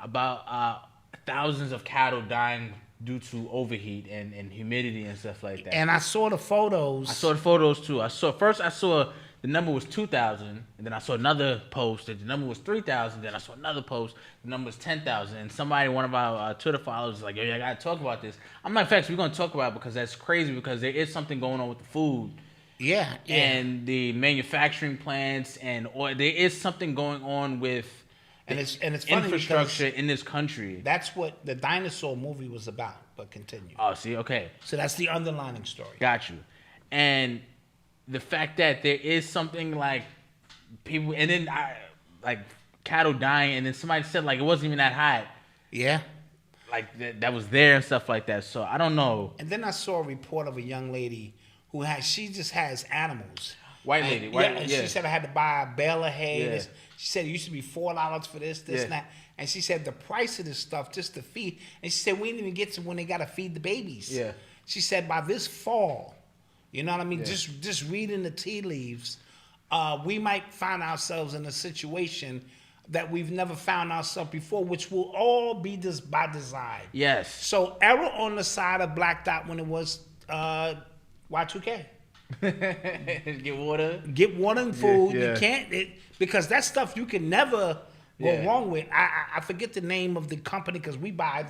about thousands of cattle dying due to overheat and humidity and stuff like that. And I saw the photos. I saw the photos too. I saw the number was 2,000, and then I saw another post that the number was 3,000. Then I saw another post, the number was 10,000. And somebody, one of our Twitter followers, was like, "Yo, I gotta talk about this." I'm like, "Facts, we're gonna talk about it because that's crazy because there is something going on with the food." Yeah. And the manufacturing plants, or there is something going on with And it's funny infrastructure in this country. That's what the dinosaur movie was about. But continue. Oh, see, okay. So that's the underlining story. Got you. And the fact that there is something like people, and then like cattle dying, and then somebody said like it wasn't even that hot. Yeah. Like that was there and stuff like that. So I don't know. And then I saw a report of a young lady who she just has animals. White lady, And she said I had to buy a bale of hay. Yeah. She said it used to be $4 for this, and that. And she said the price of this stuff just to feed. And she said we didn't even get to when they got to feed the babies. Yeah. She said by this fall, you know what I mean? Yeah. Just reading the tea leaves, we might find ourselves in a situation that we've never found ourselves before, which will all be just by design. Yes. So error on the side of Black Dot when it was Y2K. Get water. Get water and food. Yeah. You can't because that stuff you can never Yeah. wrong with. I forget the name of the company because we buy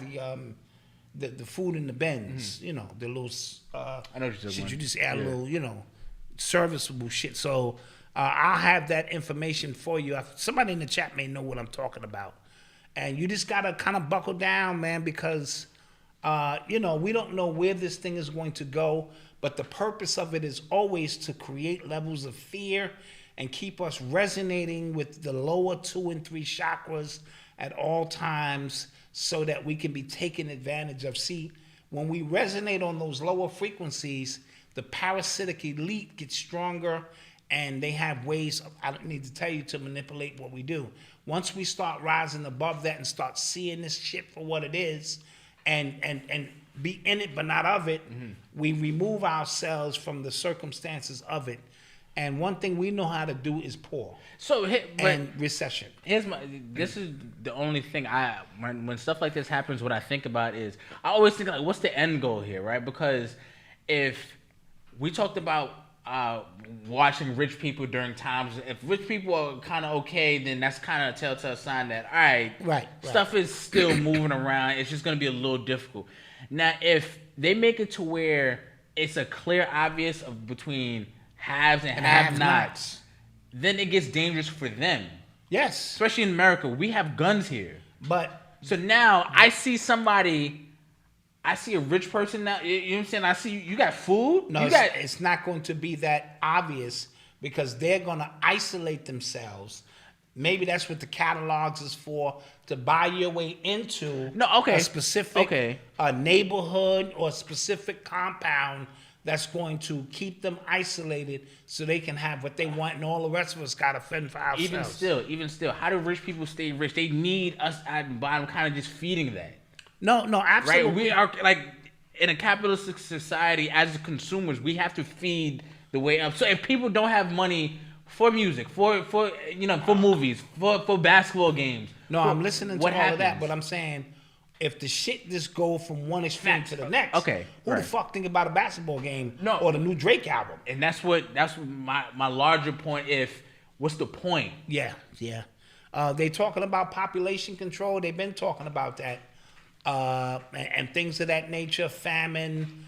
the food in the bins. You know, the little I know what you're talking shit. about. You just add a little, you know, serviceable shit. So I'll have that information for you. Somebody in the chat may know what I'm talking about. And you just gotta kind of buckle down, man, because you know, we don't know where this thing is going to go, but the purpose of it is always to create levels of fear and keep us resonating with the lower 2 and 3 chakras at all times so that we can be taken advantage of. See, when we resonate on those lower frequencies, the parasitic elite gets stronger and they have ways, I don't need to tell you, to manipulate what we do. Once we start rising above that and start seeing this shit for what it is and be in it but not of it, we remove ourselves from the circumstances of it. And one thing we know how to do is pour. So, and recession. This is the only thing when stuff like this happens, what I think about is, I always think, like, what's the end goal here, right? Because if we talked about watching rich people during times, if rich people are kind of okay, then that's kind of a telltale sign that, all right, stuff is still moving around. It's just going to be a little difficult. Now, if they make it to where it's a clear obvious of between haves and have-nots, then it gets dangerous for them. Yes. Especially in America. We have guns here. But so now I see a rich person now, you know what I'm saying? I see you got food. No, it's not going to be that obvious because they're going to isolate themselves. Maybe that's what the catalogs is for, to buy your way into a specific neighborhood or specific compound that's going to keep them isolated so they can have what they want, and all the rest of us got to fend for ourselves. Even still, how do rich people stay rich? They need us at the bottom kind of just feeding that. No, absolutely. Right? We are, like, in a capitalistic society, as consumers, we have to feed the way up. So if people don't have money for music, for movies, for basketball games. No, I'm listening to all happens? of that, but I'm saying, if the shit just go from one extreme to the next, who the fuck think about a basketball game or the new Drake album? And that's what my larger point. What's the point? Yeah. They talking about population control. They've been talking about that, and things of that nature. Famine.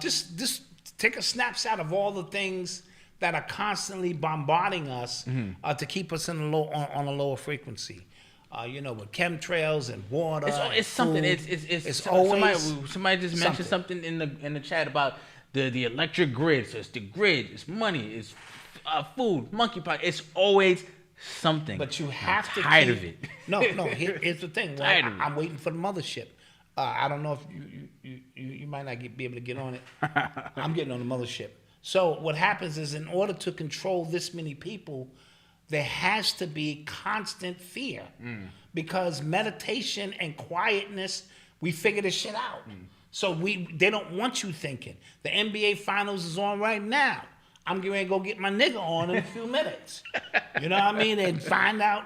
Just take a snapshot of all the things that are constantly bombarding us to keep us on a lower frequency. With chemtrails and water. It's something. Food. It's always somebody just mentioned something in the chat about the electric grid. So it's the grid. It's money. It's food. Monkeypox. It's always something. But you have to tired of it. No. Here's the thing. Well, I'm waiting for the mothership. I don't know if you might not be able to get on it. I'm getting on the mothership. So what happens is, in order to control this many people, there has to be constant fear, because meditation and quietness, we figure this shit out. So they don't want you thinking. The NBA Finals is on right now. I'm getting ready to go get my nigga on in a few minutes. You know what I mean? And find out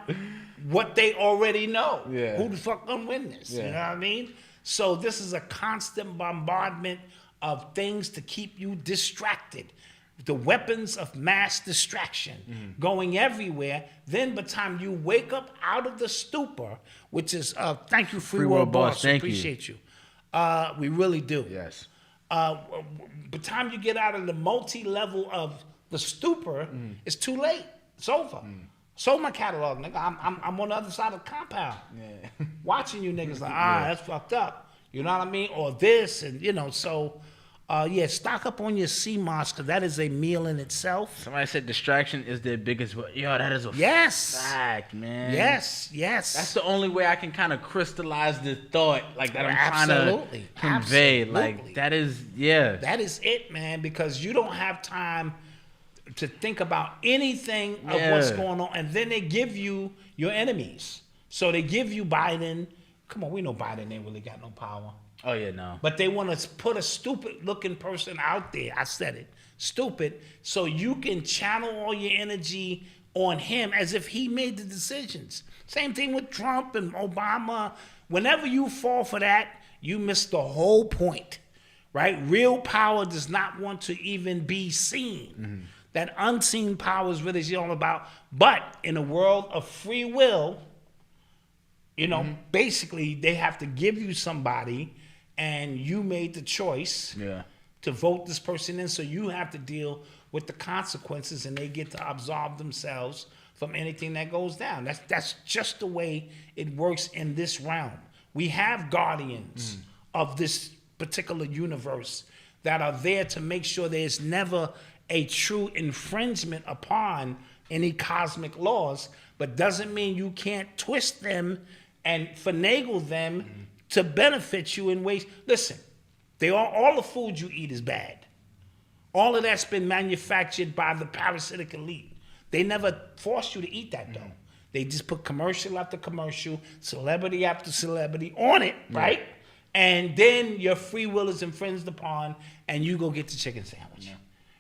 what they already know. Yeah. Who the fuck gonna win this? Yeah. You know what I mean? So this is a constant bombardment of things to keep you distracted. The weapons of mass distraction going everywhere. Then by the time you wake up out of the stupor, which is, thank you, Free World Boss. Thank appreciate you. We really do. Yes. By the time you get out of the multi-level of the stupor, it's too late. It's over. Sold my catalog, nigga. I'm on the other side of the compound. Yeah. Watching you niggas like, that's fucked up. You know what I mean? Or this, and so... stock up on your CMOS, because that is a meal in itself. Somebody said distraction is their biggest. That is a fact, man. Yes. That's the only way I can kind of crystallize the thought, like, that I'm trying to convey. Absolutely. Like, that is, That is it, man, because you don't have time to think about anything of what's going on. And then they give you your enemies. So they give you Biden. Come on, we know Biden ain't really got no power. Oh, yeah, no. But they want to put a stupid-looking person out there. I said it. Stupid. So you can channel all your energy on him as if he made the decisions. Same thing with Trump and Obama. Whenever you fall for that, you miss the whole point, right? Real power does not want to even be seen. That unseen power is really all about. But in a world of free will, You know, basically they have to give you somebody, and you made the choice to vote this person in, so you have to deal with the consequences, and they get to absolve themselves from anything that goes down. That's just the way it works in this realm. We have guardians of this particular universe that are there to make sure there's never a true infringement upon any cosmic laws, but doesn't mean you can't twist them and finagle them to benefit you in ways. Listen, all the food you eat is bad. All of that's been manufactured by the parasitic elite. They never forced you to eat that, though. They just put commercial after commercial, celebrity after celebrity on it, right? And then your free will is infringed upon, and you go get the chicken sandwich,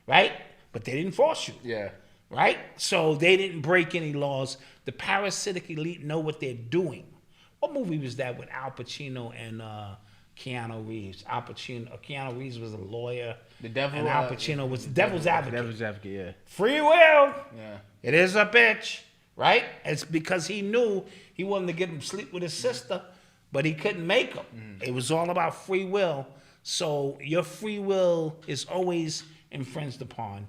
right? But they didn't force you. Yeah. Right? So they didn't break any laws. The parasitic elite know what they're doing. What movie was that with Al Pacino and Keanu Reeves? Keanu Reeves was a lawyer. The devil. And Al Pacino was the devil's advocate. Devil's advocate, yeah. Free will. Yeah. It is a bitch. Right? It's because he knew he wanted to get him sleep with his sister, but he couldn't make him. It was all about free will. So your free will is always infringed upon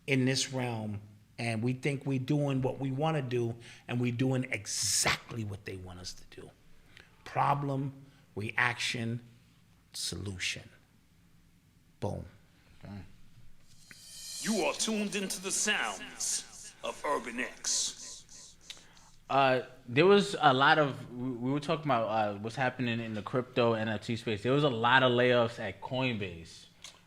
in this realm. And we think we're doing what we want to do, and we're doing exactly what they want us to do. Problem, reaction, solution. Boom. You are tuned into the sounds of Urban X. There was a lot of, we were talking about what's happening in the crypto NFT space. There was a lot of layoffs at Coinbase.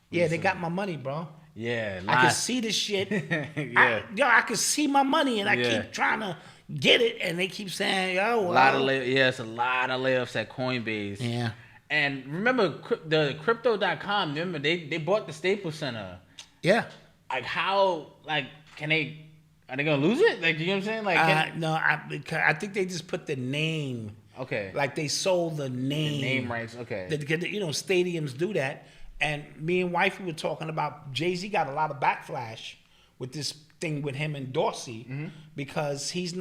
Yeah, they got my money, bro. Yeah, I can see the shit. Yeah. I can see my money, and I keep trying to get it, and they keep saying, "Yo, well, it's a lot of layoffs at Coinbase." Yeah. And remember the Crypto.com. Remember they bought the Staples Center. Yeah. Like how? Like are they gonna lose it? Like you know what I'm saying? Like no, I think they just put the name. Okay. Like they sold the name. The name rights. Okay. You know, stadiums do that. And me and wifey were talking about Jay-Z got a lot of backlash with this thing with him and Dorsey because he's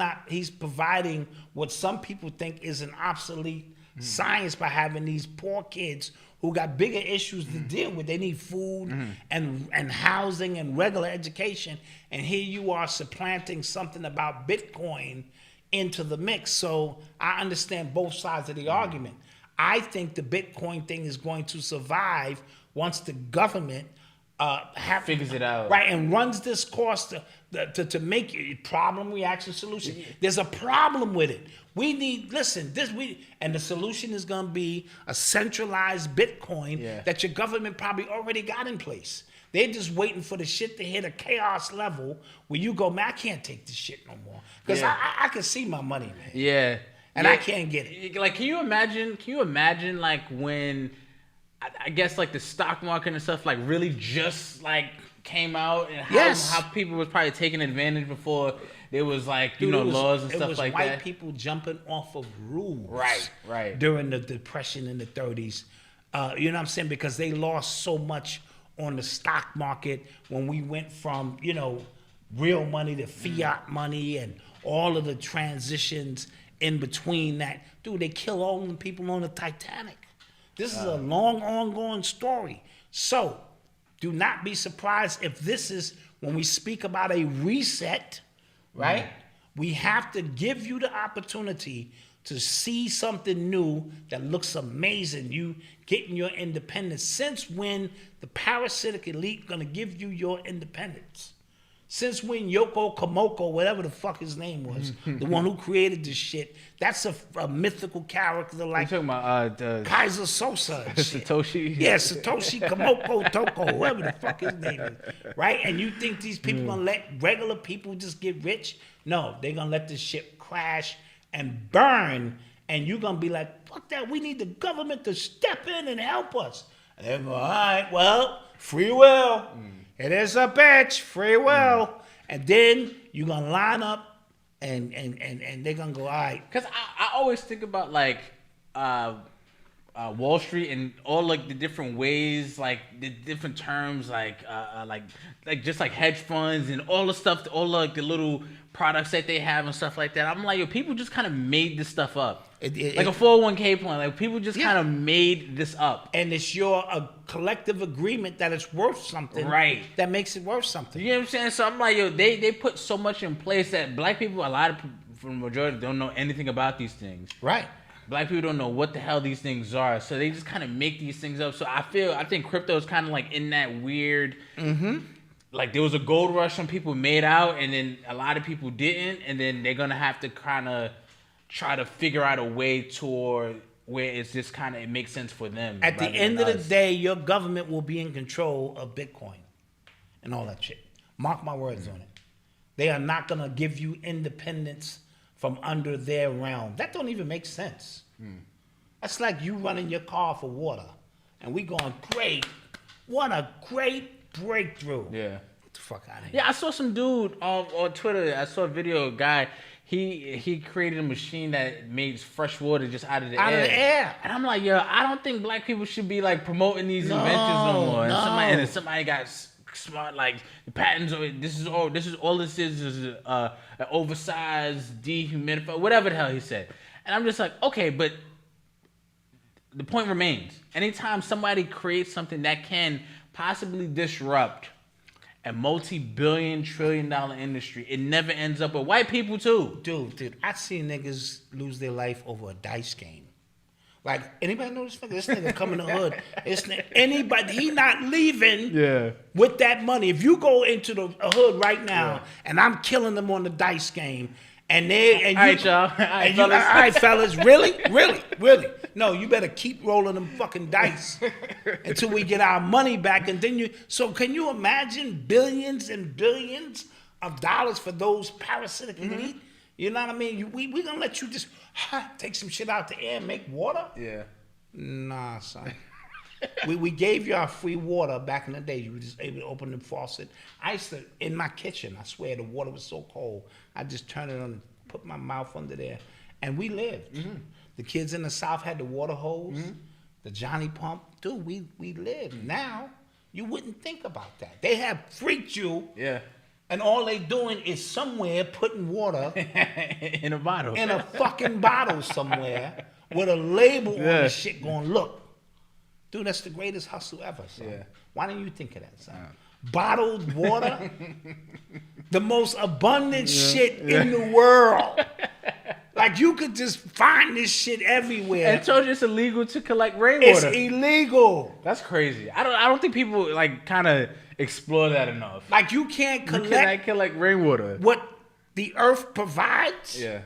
providing what some people think is an obsolete science by having these poor kids who got bigger issues to deal with. They need food and housing and regular education. And here you are supplanting something about Bitcoin into the mix. So I understand both sides of the argument. I think the Bitcoin thing is going to survive once the government figures it out, right, and runs this course to make it problem, reaction, solution. There's a problem with it. We need and the solution is going to be a centralized Bitcoin that your government probably already got in place. They're just waiting for the shit to hit a chaos level where you go, man, I can't take this shit no more because I can see my money, man. Yeah. And I can't get it. Like, can you imagine like when, I guess like the stock market and stuff like really just like came out and how people was probably taking advantage before there was like, laws and stuff like that. It was white people jumping off of rules. Right. During the Depression in the 30s. You know what I'm saying? Because they lost so much on the stock market when we went from, real money to fiat money and all of the transitions in between that. Dude, they kill all the people on the Titanic. This is a long, ongoing story. So, do not be surprised if this is, when we speak about a reset, right? We have to give you the opportunity to see something new that looks amazing. You getting your independence. Since when the parasitic elite gonna give you your independence? Since when Yoko Komoko, whatever the fuck his name was, the one who created this shit, that's a mythical character like You're talking about Kaiser Sosa and shit. Satoshi? Yeah, Satoshi Komoko Toko, whoever the fuck his name is. Right? And you think these people gonna let regular people just get rich? No, they're gonna let this shit crash and burn, and you're gonna be like, fuck that, we need the government to step in and help us. And they're going, all right, well, free will. It is a bitch, free will. And then you're gonna line up and they're gonna go, all right. Because I always think about like Wall Street and all like the different ways, like the different terms, like just like hedge funds and all the stuff, all like the little products that they have and stuff like that. I'm like, yo, people just kind of made this stuff up. Like a 401k plan. Like people just kind of made this up. And it's a collective agreement that it's worth something. Right. That makes it worth something. You know what I'm saying? So I'm like, yo, they put so much in place that black people, a lot of people, for the majority, don't know anything about these things. Right. Black people don't know what the hell these things are. So they just kind of make these things up. So I think crypto is kind of like in that weird... Like there was a gold rush some people made out and then a lot of people didn't. And then they're going to have to kind of try to figure out a way toward where it's just kind of, it makes sense for them. At the end of the day, your government will be in control of Bitcoin and all that shit. Mark my words on it. They are not going to give you independence from under their realm. That don't even make sense. That's like you running your car for water and we going, great. What a great breakthrough. Yeah. Get the fuck out of here. Yeah, I saw some dude on Twitter. I saw a video of a guy. He created a machine that made fresh water just out of the air. And I'm like, yo, I don't think black people should be like promoting these inventions no more. And somebody got smart, like the patents. This is all this is an oversized dehumidifier, whatever the hell he said. And I'm just like, okay, but the point remains. Anytime somebody creates something that can possibly disrupt a multi-billion, trillion-dollar industry, it never ends up with white people too. Dude, I seen niggas lose their life over a dice game. Like, anybody know this nigga? This nigga come in the hood. Anybody, he not leaving with that money. If you go into the hood right now and I'm killing them on the dice game, all right, y'all. All right, fellas. Really? No, you better keep rolling them fucking dice until we get our money back. And then so can you imagine billions and billions of dollars for those parasitic elite? You know what I mean? We gonna let you just take some shit out the air and make water? Yeah. Nah, son. we gave you our free water back in the day. You were just able to open the faucet. I used to, in my kitchen, I swear, the water was so cold. I just turned it on, put my mouth under there, and we lived. The kids in the South had the water hose, the Johnny pump. Dude, we lived. Now, you wouldn't think about that. They have freaked you. Yeah. And all they doing is somewhere putting water in a bottle. In a fucking bottle somewhere with a label on the shit going, look. Dude, that's the greatest hustle ever, son. Yeah. Why didn't you think of that, son? Bottled water, the most abundant shit in the world. Like, you could just find this shit everywhere. And told you it's illegal to collect rainwater. It's illegal. That's crazy. I don't think people like kind of explore that enough. Like, you can't collect rainwater. What the earth provides. Yeah.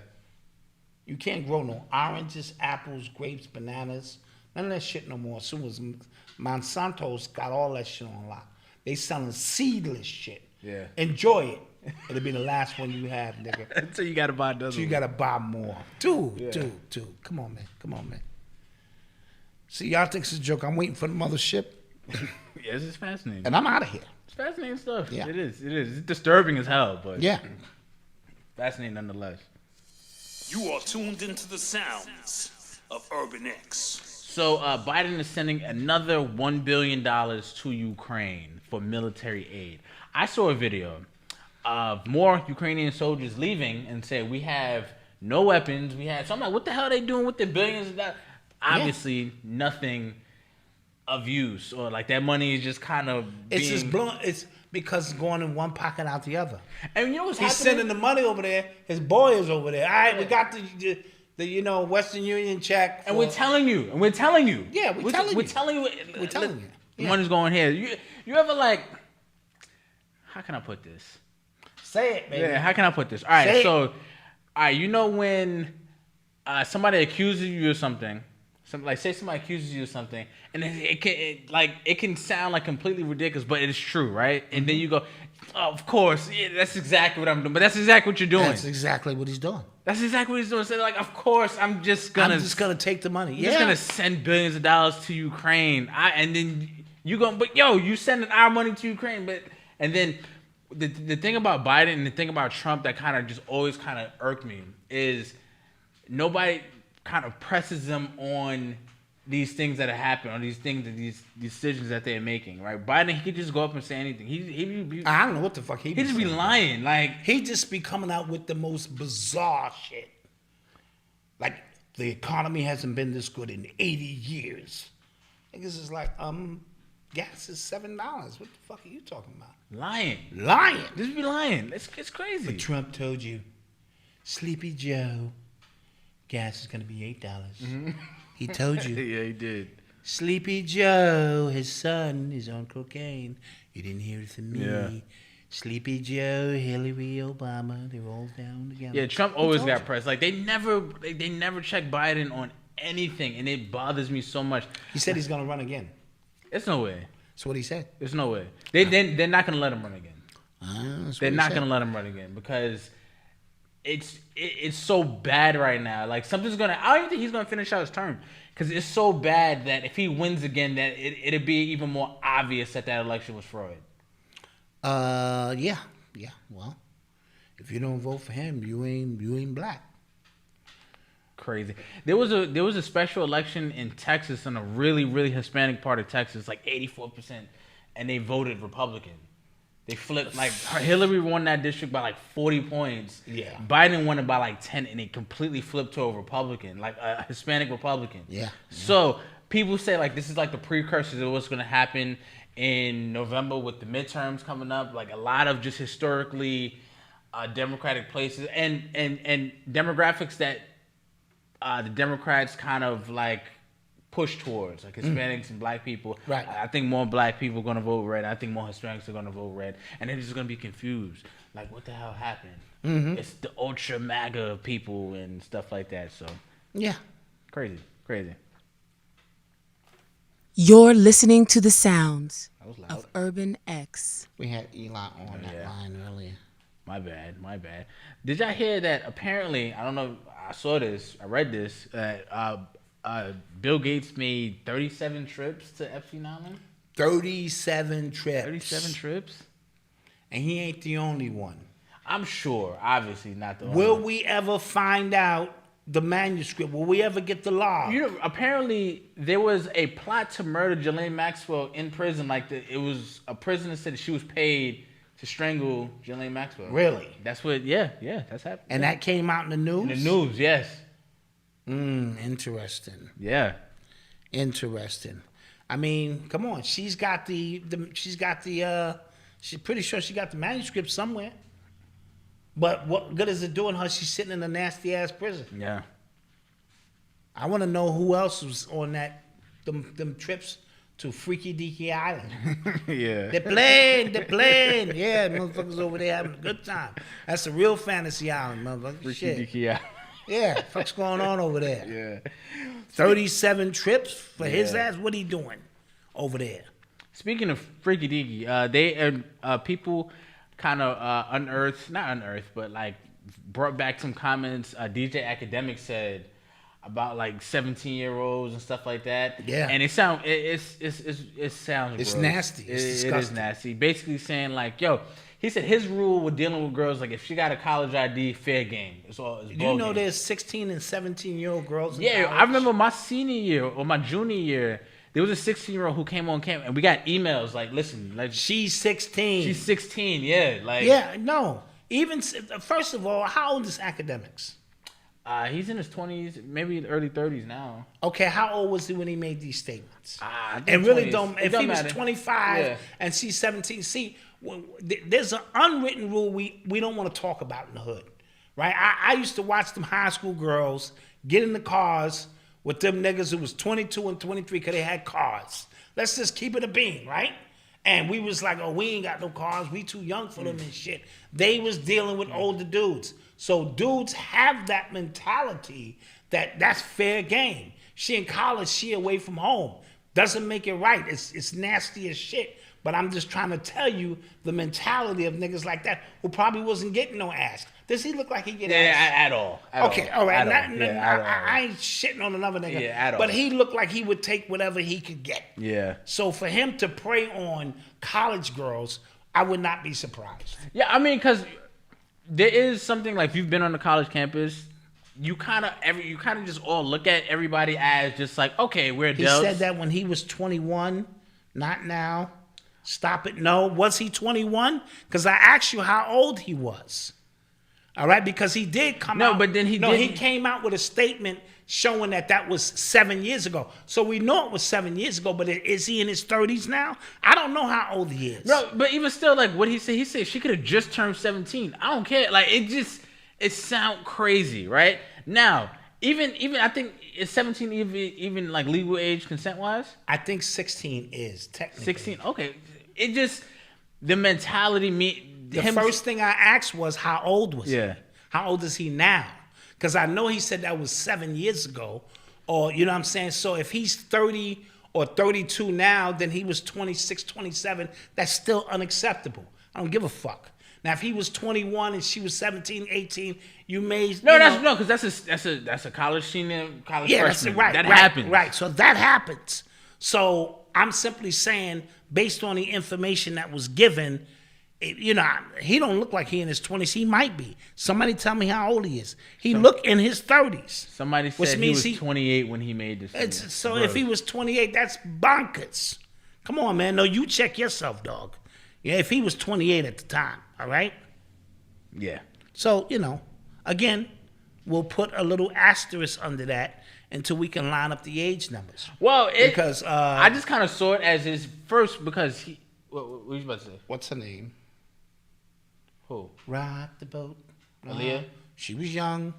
You can't grow no oranges, apples, grapes, bananas. None of that shit no more. As soon as Monsanto's got all that shit on lock. They selling seedless shit. Yeah. Enjoy it. It'll be the last one you have, nigga. So you gotta buy another. So you gotta buy more. Dude. Come on, man. See, y'all think it's a joke. I'm waiting for the mothership. Yeah, this is fascinating. And I'm out of here. It's fascinating stuff. Yeah. It is. It's disturbing as hell, but fascinating nonetheless. You are tuned into the sounds of Urban X. So Biden is sending another $1 billion to Ukraine for military aid. I saw a video of more Ukrainian soldiers leaving and said, we have no weapons. So I'm like, what the hell are they doing with the billions of dollars? Obviously, nothing of use, or like that money is just kind of It's just blowing. It's because it's going in one pocket out the other. And you know what's He's sending the money over there. His boy is over there. All right, we got the Western Union check. And we're telling you. Yeah, we're telling you. The money's going here. You ever like, how can I put this? Say it, baby. Yeah, how can I put this? All right, all right, you know when somebody accuses you of something, say somebody accuses you of something, and it can sound like completely ridiculous, but it is true, right? And then you go, oh, of course, that's exactly what I'm doing. But that's exactly what you're doing. That's exactly what he's doing. That's exactly what he's doing. So like, of course, I'm just gonna take the money. I'm just gonna send billions of dollars to Ukraine. And then you go, but yo, you sending our money to Ukraine. And then the thing about Biden and the thing about Trump that kind of just always kind of irked me is nobody kind of presses them on these things that are happening, or these things, these decisions that they're making, right? Biden, he could just go up and say anything. I don't know what the fuck he just be saying. lying. Like, he just be coming out with the most bizarre shit. Like, the economy hasn't been this good in 80 years. Niggas is like, gas is $7. What the fuck are you talking about? Lying. Just be lying. It's crazy. But Trump told you, Sleepy Joe, gas is gonna be $8. Mm-hmm. He told you. Yeah, he did. Sleepy Joe, his son, is on cocaine. You didn't hear it from me. Yeah. Sleepy Joe, Hillary, Obama, they're all down together. Yeah, Trump always got pressed. Like, they never check Biden on anything, and it bothers me so much. He said he's gonna run again. It's no way. That's what he said. There's no way. They're not gonna let him run again. They're not gonna let him run again because it's so bad right now. Like, something's gonna. I don't even think he's gonna finish out his term because it's so bad that if he wins again, that it'd be even more obvious that election was fraud. Yeah. Well, if you don't vote for him, you ain't black. Crazy. There was a special election in Texas, in a really, really Hispanic part of Texas, like 84%, and they voted Republican. They flipped, like, Hillary won that district by like 40 points. Yeah. Biden won it by like 10, and they completely flipped to a Republican, like a Hispanic Republican. Yeah. So people say, like, this is like the precursors of what's going to happen in November with the midterms coming up. Like, a lot of just historically Democratic places and demographics that the Democrats kind of like push towards, like Hispanics and black people. Right. I think more black people are going to vote red. I think more Hispanics are going to vote red. And they're just going to be confused. Like, what the hell happened? Mm-hmm. It's the ultra MAGA people and stuff like that. So, yeah. Crazy. You're listening to the sounds of Urban X. We had Elon on that line earlier. My bad. Did y'all hear that apparently, I don't know, I read this, Bill Gates made 37 trips to Epstein Island? 37 trips. 37 trips? And he ain't the only one. I'm sure, obviously not the only one. Will one. we ever find out the manuscript? Will we ever get the log? You know, apparently there was a plot to murder Ghislaine Maxwell in prison. Like, it was a prisoner said that she was paid to strangle Ghislaine Maxwell. Really? That's what, that's happening. And that came out in the news? In the news, yes. Interesting. Yeah. Interesting. I mean, come on. She's pretty sure she got the manuscript somewhere. But what good is it doing her? She's sitting in a nasty ass prison. Yeah. I want to know who else was on them trips to Freaky Deaky Island. Yeah. They're playing. Yeah, motherfuckers over there having a good time. That's a real fantasy island, motherfucker. Freaky Deaky Island. Yeah, fuck's going on over there? Yeah. 37 trips for his ass? What he doing over there? Speaking of Freaky Deaky, people kind of not unearthed, but like brought back some comments DJ Academic said about like 17-year-olds and stuff like that. Yeah. And it sounds it's gross. It's disgusting. It is nasty. Basically saying like, yo, he said his rule with dealing with girls, like, if she got a college ID, fair game. It's Do you know there's 16 and 17-year-old girls in college? I remember my senior year or my junior year, there was a 16-year-old who came on camp, and we got emails like, listen, like, she's 16. She's 16, yeah. Like, yeah, no. Even, first of all, how old is Academics? He's in his 20s, maybe early 30s now. Okay, how old was he when he made these statements? And really 20s. if he was 25 and she's 17, see, there's an unwritten rule we don't want to talk about in the hood, right? I used to watch them high school girls get in the cars with them niggas who was 22 and 23 because they had cars. Let's just keep it a bean, right? And we was like, oh, we ain't got no cars. We too young for them and shit. They was dealing with older dudes. So dudes have that mentality that's fair game. She in college, she away from home. Doesn't make it right. It's nasty as shit. But I'm just trying to tell you the mentality of niggas like that who probably wasn't getting no ass. Does he look like he get ass? At all. Okay, all right. I ain't shitting on another nigga. Yeah, at all. But he looked like he would take whatever he could get. Yeah. So for him to prey on college girls, I would not be surprised. Yeah, I mean, because there is something like, if you've been on the college campus, you kind of just all look at everybody as just like, okay, we're He adults. said that when he was 21, not now. Stop it. No, was he 21? Because I asked you how old he was. All right, because he did come out. No, but then he he came out with a statement showing that was 7 years ago. So we know it was 7 years ago, but is he in his 30s now? I don't know how old he is. No, but even still, like what he said she could have just turned 17. I don't care. Like it sound crazy, right? Now, even I think is 17 even like legal age consent wise? I think 16 is technically. 16. Okay. It just the mentality The first thing I asked was how old was he? How old is he now? Because I know he said that was 7 years ago, or you know what I'm saying? So if he's 30 or 32 now, then he was 26, 27. That's still unacceptable. I don't give a fuck. Now, if he was 21 and she was 17, 18, you may because that's a college senior, college freshman. Right, that right, happens. Right. So that happens. So I'm simply saying, based on the information that was given, he don't look like he in his 20s. He might be. Somebody tell me how old he is. He look in his 30s. Somebody said he was 28 when he made this. So if he was 28, that's bonkers. Come on, man. No, you check yourself, dog. Yeah, if he was 28 at the time, all right? Yeah. So, again, we'll put a little asterisk under that until we can line up the age numbers. Well, because I just kind of saw it as his first because he. What were you about to say? What's her name? Who? Rock the boat. Aaliyah? She was young.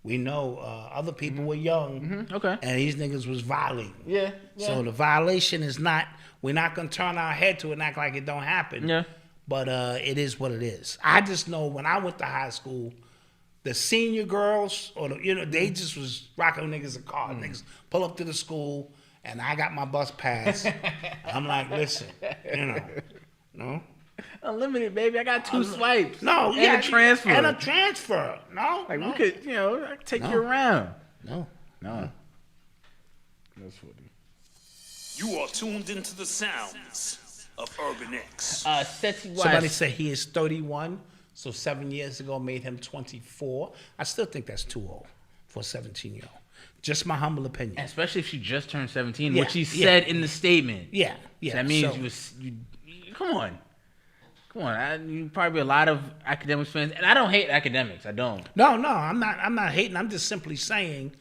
We know other people were young. Okay. And these niggas was violating. Yeah. So the violation is not, we're not going to turn our head to it and act like it don't happen. Yeah. But it is what it is. I just know when I went to high school, the senior girls, they just was rocking niggas a car. Niggas pull up to the school, and I got my bus pass. I'm like, listen, no. Unlimited, baby. I got 2 swipes. No, and a transfer. And a transfer. No. Like we could, I could take you around. No. That's funny. You are tuned into the sounds of Urban X. Somebody said he is 31, so 7 years ago made him 24. I still think that's too old for a 17-year-old. Just my humble opinion. Especially if she just turned 17, which he said in the statement. Yeah. So that means you come on. You probably a lot of academics fans, and I don't hate academics. I don't. No, I'm not hating. I'm just simply saying,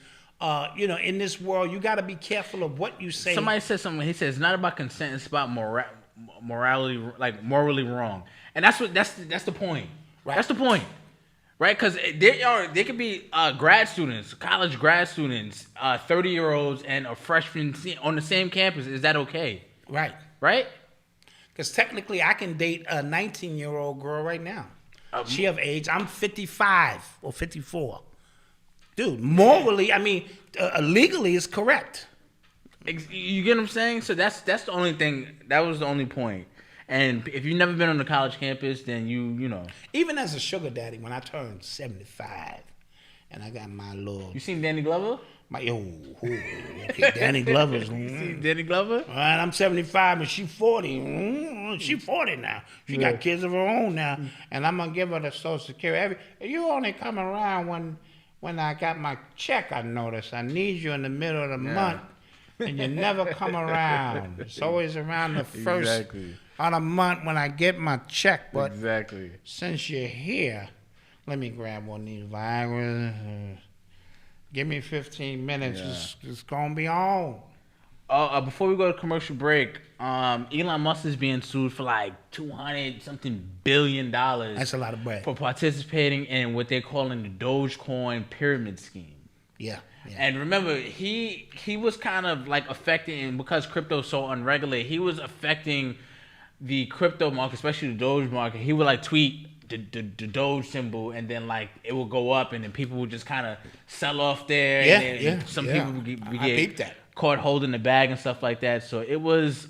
in this world, you got to be careful of what you say. Somebody said something. He said it's not about consent; it's about morality, like morally wrong. And that's the point. Right. That's the point, right? Because they could be grad students, college grad students, 30-year-olds, and a freshman on the same campus. Is that okay? Right. Right. Because technically, I can date a 19-year-old girl right now. She of age. I'm 55 or 54. Dude, morally, legally, it's correct. You get what I'm saying? So that's the only thing. That was the only point. And if you've never been on the college campus, then you know. Even as a sugar daddy, when I turned 75, and I got my little. You seen Danny Glover? Okay, Danny Glover's. You see Danny Glover? All right, I'm 75 and she 40. She 40 now. She got kids of her own now, and I'm gonna give her the Social Security. You only come around when I got my check. I noticed. I need you in the middle of the month, and you never come around. It's always around the first of the month when I get my check. But since you're here, let me grab one of these Viagra. Give me 15 minutes. It's going to be on. Before we go to commercial break, Elon Musk is being sued for like $200-something billion. That's a lot of bread. For participating in what they're calling the Dogecoin pyramid scheme. Yeah. And remember, he was kind of like affecting, because crypto is so unregulated, he was affecting the crypto market, especially the Doge market. He would like tweet the Doge symbol, and then like it will go up, and then people would just kind of sell off there. And some people would get caught holding the bag and stuff like that. So it was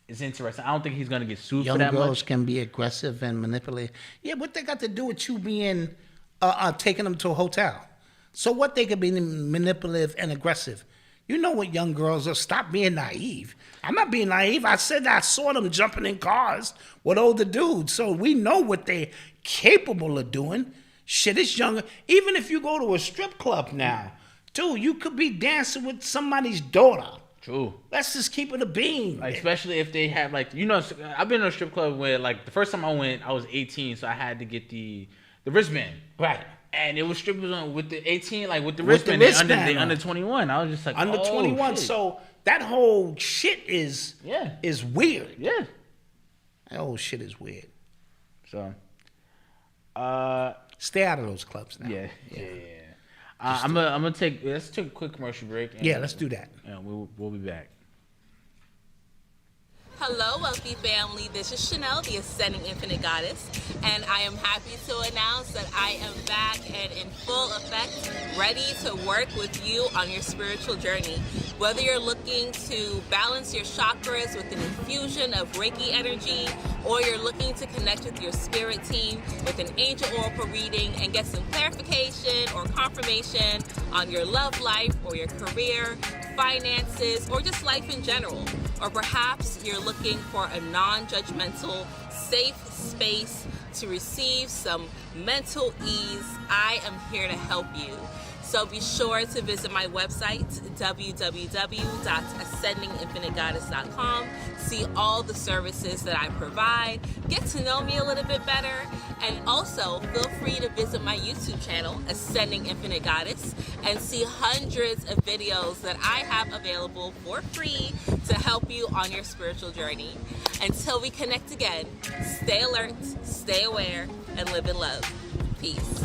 it's interesting. I don't think he's gonna get sued for that much. Young girls can be aggressive and manipulate. Yeah, what they got to do with you being taking them to a hotel? So what they could be manipulative and aggressive? You know what young girls are. Stop being naive. I'm not being naive. I said I saw them jumping in cars with older dudes. So we know what they're capable of doing. Shit, it's younger. Even if you go to a strip club now, dude, you could be dancing with somebody's daughter. True. Let's just keep it a bean. Like, especially if they have, like, you know, I've been in a strip club where, like, the first time I went, I was 18, so I had to get the wristband. Right. And it was strippers on with the 18, like with the With the wristband. wristband They on. under 21. I was just like, Under 21. Shit. So that whole shit is weird. Yeah. That whole shit is weird. So, stay out of those clubs now. Yeah. I'm gonna let's take a quick commercial break. And, let's do that. We'll be back. Hello, wealthy family. This is Shanell, the Ascending Infinite Goddess, and I am happy to announce that I am back and in full effect, ready to work with you on your spiritual journey. Whether you're looking to balance your chakras with an infusion of Reiki energy, or you're looking to connect with your spirit team with an angel oracle reading and get some clarification or confirmation on your love life or your career, finances, or just life in general. Or perhaps you're looking for a non-judgmental, safe space to receive some mental ease, I am here to help you. So be sure to visit my website, www.ascendinginfinitegoddess.com. See all the services that I provide. Get to know me a little bit better. And also, feel free to visit my YouTube channel, Ascending Infinite Goddess, and see hundreds of videos that I have available for free to help you on your spiritual journey. Until we connect again, stay alert, stay aware, and live in love. Peace.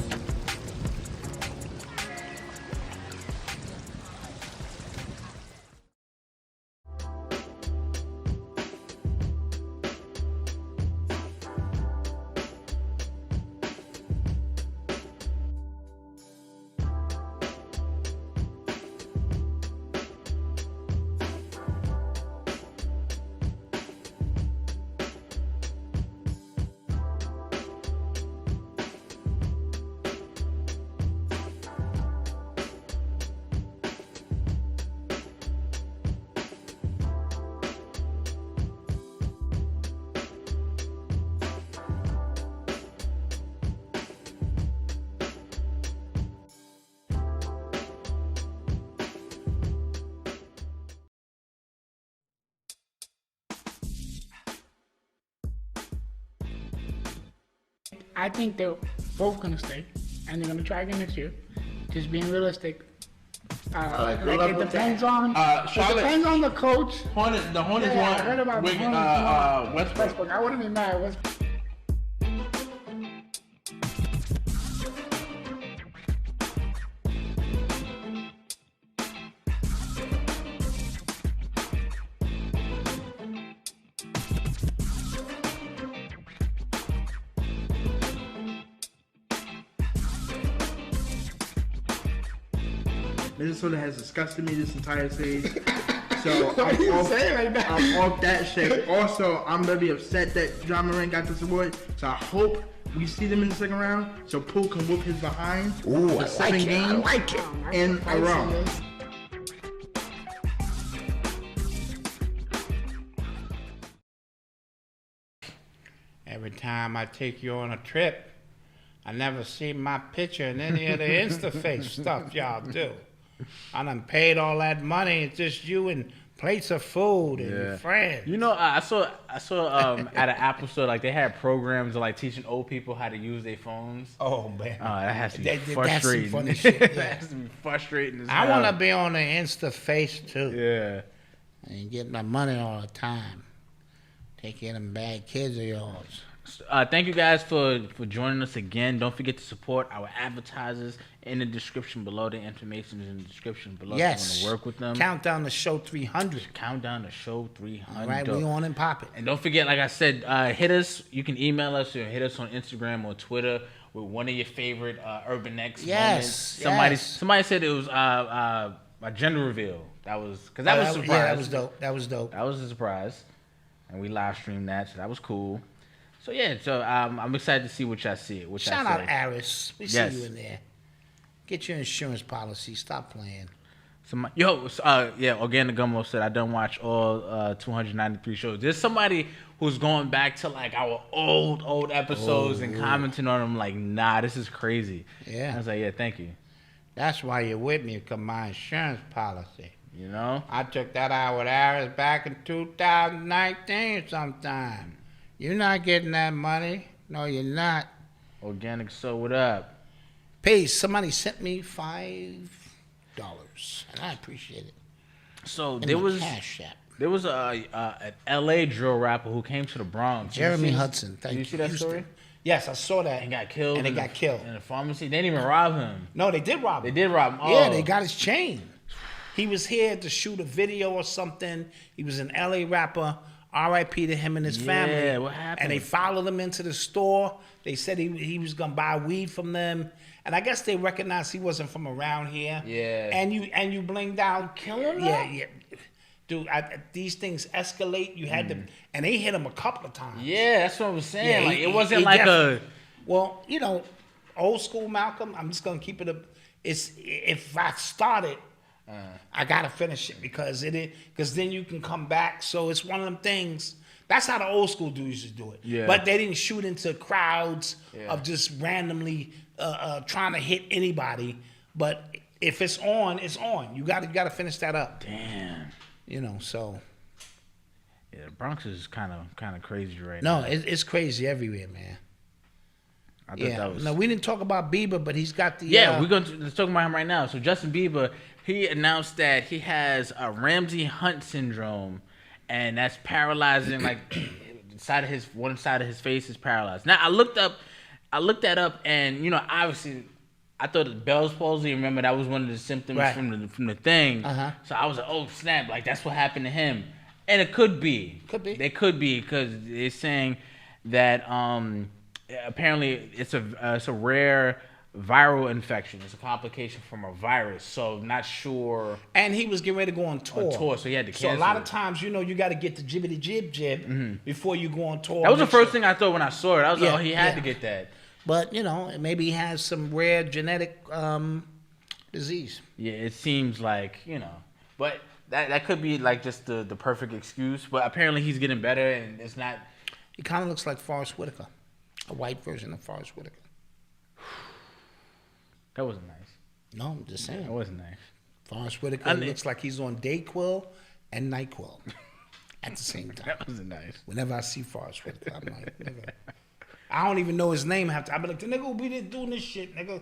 I think they're both gonna stay, and they're gonna try again next year. Just being realistic. It depends on the coach. The Hornets I heard about the Hornets. Westbrook. I wouldn't be mad. Westbrook. Minnesota has disgusted me this entire series. So I'm off that shit. Also, I'm gonna be upset that John Moran got this award. So I hope we see them in the second round. So Poole can whoop his behind for 7 games in a row. Every time I take you on a trip, I never see my picture in any of the Instaface stuff y'all do. I done paid all that money. It's just you and plates of food and your friends. You know, I saw at an Apple store, like, they had programs of, like, teaching old people how to use their phones. Oh, man. That has to be That's some frustrating. funny shit. Yeah. That has to be frustrating as I hell. want to be on the Instaface, too. Yeah. And get my money all the time. Take care of them bad kids of yours. Thank you guys for joining us again. Don't forget to support our advertisers in the description below. The information is in the description below. Yes. If you want to work with them. Countdown to show 300. Countdown to show 300. All right, we on and popping. And don't forget, like I said, hit us. You can email us or hit us on Instagram or Twitter with one of your favorite Urban X moments. Somebody said it was a gender reveal. That was because that was a surprise. Yeah, that was dope. That was dope. That was a surprise, and we live streamed that, so that was cool. So yeah, I'm excited to see what y'all see. Shout out Aaris. We Yes. see you in there. Get your insurance policy. Stop playing. Organic Gummo said I done watch all 293 shows. There's somebody who's going back to like our old episodes and commenting on them like, nah, this is crazy. Yeah. I was like, yeah, thank you. That's why you're with me, because my insurance policy. You know? I took that out with Aaris back in 2019 sometime. You're not getting that money. No, you're not. Organic, so what up? Peace. Somebody sent me $5. And I appreciate it. So In there the was Cash App. an LA drill rapper who came to the Bronx. Jeremy Hudson. Thank Did you see that Houston. story? Yes, I saw that. And got killed. And he got killed. In a pharmacy. They didn't even rob him. No, they did rob him. They did rob him. Oh. Yeah, they got his chain. He was here to shoot a video or something. He was an LA rapper. R.I.P. to him and his family. Yeah, what happened? And they followed him into the store. They said he was gonna buy weed from them. And I guess they recognized he wasn't from around here. Yeah. And you blinged out. Kill him? Yeah. Dude, these things escalate. You had to, and they hit him a couple of times. Yeah, that's what I was saying. Yeah, like it wasn't like a. Well, you know, old school Malcolm. I'm just gonna keep it. If I started, I gotta finish it because then you can come back. So it's one of them things. That's how the old school dudes used to do it. Yeah. But they didn't shoot into crowds of just randomly trying to hit anybody. But if it's on, it's on. You gotta finish that up. Damn. You know, so. Yeah, the Bronx is kind of crazy right now. No, it's crazy everywhere, man. I thought that was. No, we didn't talk about Bieber, but he's got the. Yeah, we're going to talk about him right now. So Justin Bieber, he announced that he has a Ramsey Hunt syndrome, and that's paralyzing. Like one side of his face is paralyzed. Now I looked that up, and obviously, I thought it was Bell's palsy. Remember that was one of the symptoms from the thing. So I was like, oh snap! Like that's what happened to him, and it could be. They could be because they're saying that apparently it's a rare viral infection. It's a complication from a virus. So not sure. And he was getting ready to go on tour. So he had to cancel. So a lot of times, you got to get the jibbity jib before you go on tour. That was the first thing I thought when I saw it. I was like, oh, he had to get that. But maybe he has some rare genetic disease. Yeah, it seems like but that could be like just the perfect excuse. But apparently he's getting better, and it's not. He kind of looks like Forrest Whitaker, a white version of Forrest Whitaker. That wasn't nice. No, I'm just saying. That wasn't nice. Forrest Whitaker looks like he's on Dayquil and NyQuil at the same time. That wasn't nice. Whenever I see Forrest Whitaker, I'm like, nigga. I don't even know his name. I be like, the nigga will be there doing this shit, nigga.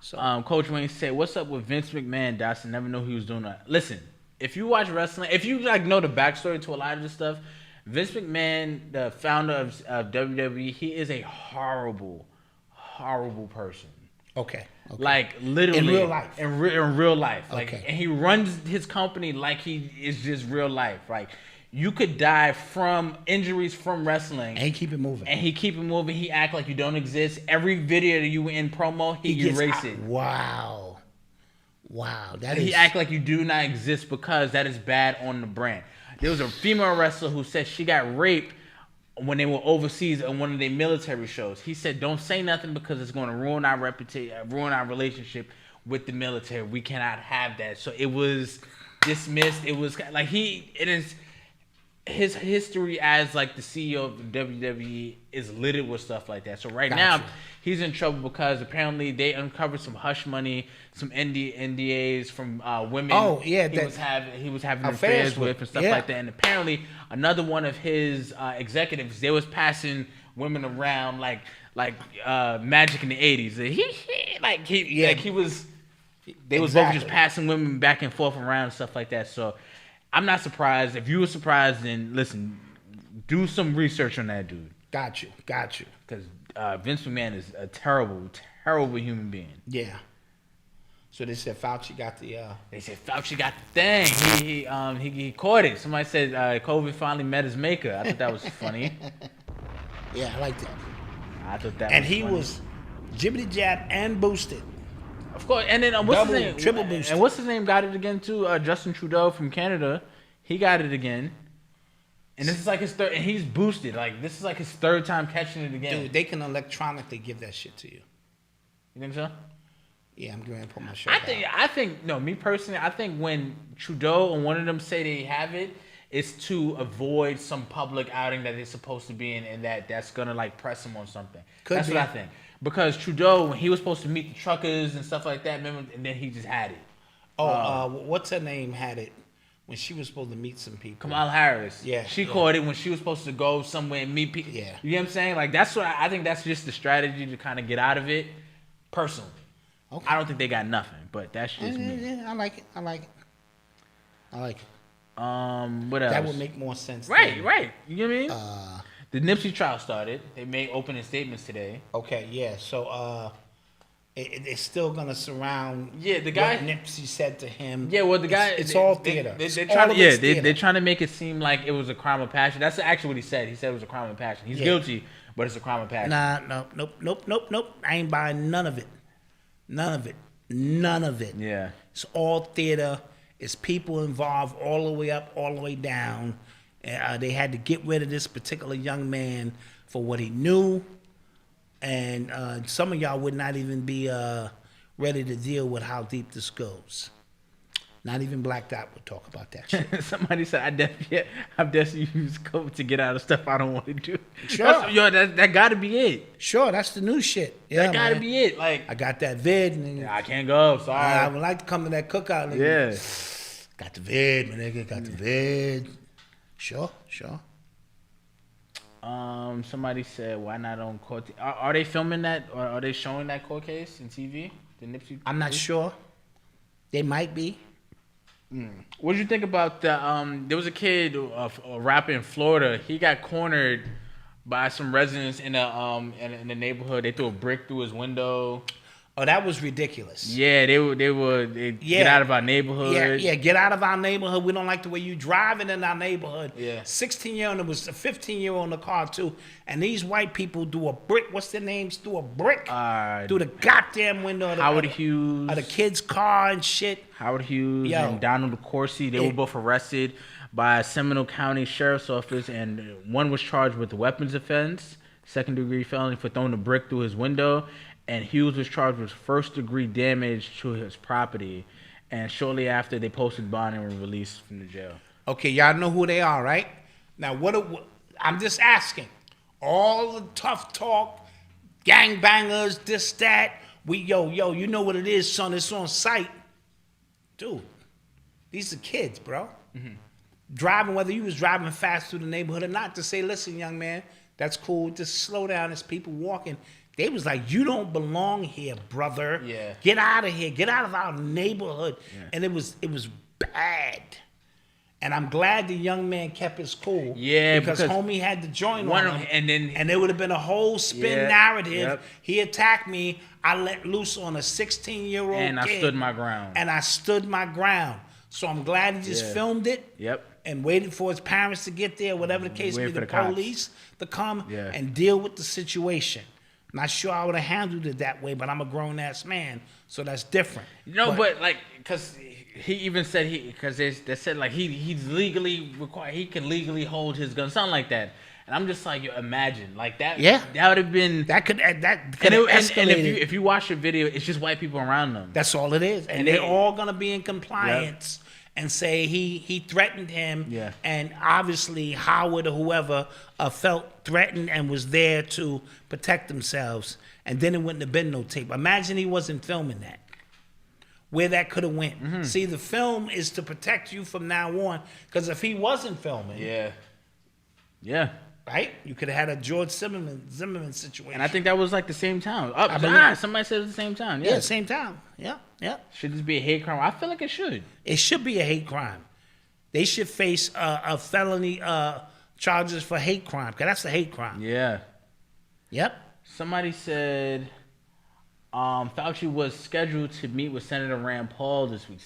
So, Coach Wayne said, "What's up with Vince McMahon? Dawson never knew he was doing that." Listen, if you watch wrestling, if you know the backstory to a lot of this stuff, Vince McMahon, the founder of WWE, he is a horrible, horrible person. Okay. Like literally in real life. In real life. Like, okay. And he runs his company like he is just real life. Like you could die from injuries from wrestling. And he keep it moving. He act like you don't exist. Every video that you in promo, he erase it. Wow. He act like you do not exist because that is bad on the brand. There was a female wrestler who said she got raped when they were overseas on one of their military shows. He said, don't say nothing because it's going to ruin our reputation, ruin our relationship with the military. We cannot have that. So it was dismissed. It was like his history as like the CEO of WWE is littered with stuff like that. So now he's in trouble because apparently they uncovered some hush money, some NDAs from women. Oh yeah, he was having affairs with and stuff like that. And apparently another one of his executives, they was passing women around like Magic in the 80s. They was both just passing women back and forth around and stuff like that. So I'm not surprised. If you were surprised, then listen, do some research on that dude. Got you. Because Vince McMahon is a terrible, terrible human being. Yeah. So they said Fauci got the. They said Fauci got the thing. He caught it. Somebody said COVID finally met his maker. I thought that was funny. Yeah, I like that. I thought that. And was he funny. was jibbity jab and boosted. Of course, and then what's his name? Triple boosted. And what's his name? Got it again too. Justin Trudeau from Canada. He got it again. And this is like his third. And he's boosted. Like this is like his third time catching it again. Dude, they can electronically give that shit to you. You think so? Yeah, I'm going to put my shirt out. Me personally, I think when Trudeau and one of them say they have it, it's to avoid some public outing that they're supposed to be in, and that's gonna like press them on something. That's what I think. Because Trudeau, when he was supposed to meet the truckers and stuff like that, remember, and then he just had it. What's her name had it when she was supposed to meet some people? Kamala Harris. Yeah. She caught it when she was supposed to go somewhere and meet people. Yeah. You know what I'm saying? Like, that's what I think that's just the strategy to kind of get out of it, personally. Okay. I don't think they got nothing, but that's just me. Yeah, I like it. What else? That would make more sense. Right. You know what I mean? The Nipsey trial started. They made opening statements today. Okay, yeah. So it's still gonna surround. Yeah, the guy what Nipsey said to him. Yeah, well, the guy. It's all theater. They're trying to make it seem like it was a crime of passion. That's actually what he said. He said it was a crime of passion. He's guilty, but it's a crime of passion. Nah, nope. I ain't buying none of it. None of it. Yeah. It's all theater. It's people involved all the way up, all the way down. They had to get rid of this particular young man for what he knew. And some of y'all would not even be ready to deal with how deep this goes. Not even Black Dot would talk about that shit. Somebody said, I've definitely used COVID to get out of stuff I don't want to do. Sure. That got to be it. Sure, that's the new shit. Yeah, that got to be it. Like, I got that vid. And I can't go. Sorry. I would like to come to that cookout. Nigga. Yeah. Got the vid, my nigga. Got the vid. Sure. Somebody said, why not on court? Are they filming that, or are they showing that court case in TV? The Nipsey. I'm not sure. They might be. What did you think about the? There was a kid, a rapper in Florida. He got cornered by some residents in the neighborhood. They threw a brick through his window. Oh, that was ridiculous. Yeah, they get out of our neighborhood. Yeah, get out of our neighborhood. We don't like the way you driving in our neighborhood. Yeah. 16-year-old, and it was a 15-year-old in the car too. And these white people do a brick. What's their names? Do a brick through the goddamn window. Howard Hughes. Of the kid's car and shit. Howard Hughes and Donald Corsi. They were both arrested by Seminole County Sheriff's Office, and one was charged with a weapons offense, second-degree felony for throwing a brick through his window. And Hughes was charged with first-degree damage to his property. And shortly after, they posted bond and were released from the jail. Okay, y'all know who they are, right? Now, I'm just asking. All the tough talk, gangbangers, this, that. You know what it is, son. It's on site. Dude, these are kids, bro. Mm-hmm. Driving, whether you was driving fast through the neighborhood or not, to say, listen, young man, that's cool. Just slow down. There's people walking. They was like, you don't belong here, brother. Yeah. Get out of here. Get out of our neighborhood. Yeah. And it was bad. And I'm glad the young man kept his cool. Yeah, because homie had to join on him. And there would have been a whole spin narrative. Yep. He attacked me. I let loose on a 16-year-old kid. And I stood my ground. So I'm glad he just filmed it. Yep. And waited for his parents to get there, whatever the case may be, the police to come and deal with the situation. Not sure I would have handled it that way, but I'm a grown-ass man, so that's different. But like, because he even said because they said like he's legally required, he can legally hold his gun, something like that. And I'm just like, imagine like that. Yeah, that would have been that could escalated. And if you watch the video, it's just white people around them. That's all it is, and they're all gonna be in compliance. Yep. And say he threatened him, and obviously Howard or whoever felt threatened and was there to protect themselves, and then it wouldn't have been no tape. Imagine he wasn't filming that, where that could have went. Mm-hmm. See, the film is to protect you from now on, because if he wasn't filming, right, you could have had a George Zimmerman situation. And I think that was like the same town. Somebody said it was the same town. Yeah, same town. Yeah. Should this be a hate crime? I feel like it should. It should be a hate crime. They should face a felony charges for hate crime, because that's a hate crime. Yeah. Yep. Somebody said Fauci was scheduled to meet with Senator Rand Paul this week.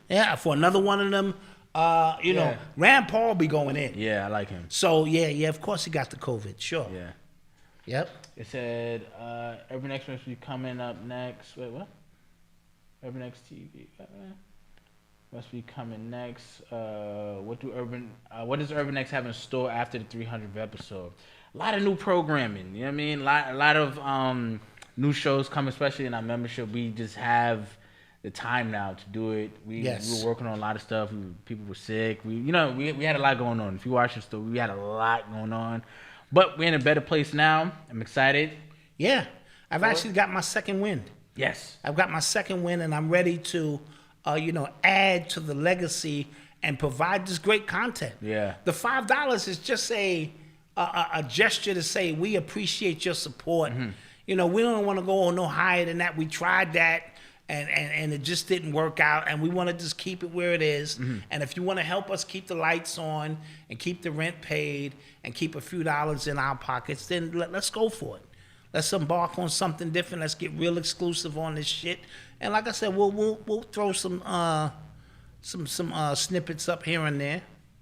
Yeah, for another one of them. Know, Rand Paul be going in. Yeah, I like him. So, yeah, of course he got the COVID, sure. Yeah. Yep. It said Urban X must be coming up next. Wait, what? Urban X TV must be coming next. What does Urban X have in store after the 300th episode? A lot of new programming. You know what I mean? A lot of new shows come, especially in our membership, we just have the time now to do it. We were working on a lot of stuff. People were sick. We had a lot going on. If you watch the story, we had a lot going on. But we're in a better place now. I'm excited. Yeah. I've actually got my second win. Yes. I've got my second win, and I'm ready to, add to the legacy and provide this great content. Yeah. The $5 is just a gesture to say we appreciate your support. Mm-hmm. We don't want to go no higher than that. We tried that, and it just didn't work out, and we want to just keep it where it is. Mm-hmm. And if you want to help us keep the lights on and keep the rent paid and keep a few dollars in our pockets, then let's go for it. Let's embark on something different. Let's get real exclusive on this shit. And like I said, we'll throw some snippets up here and there.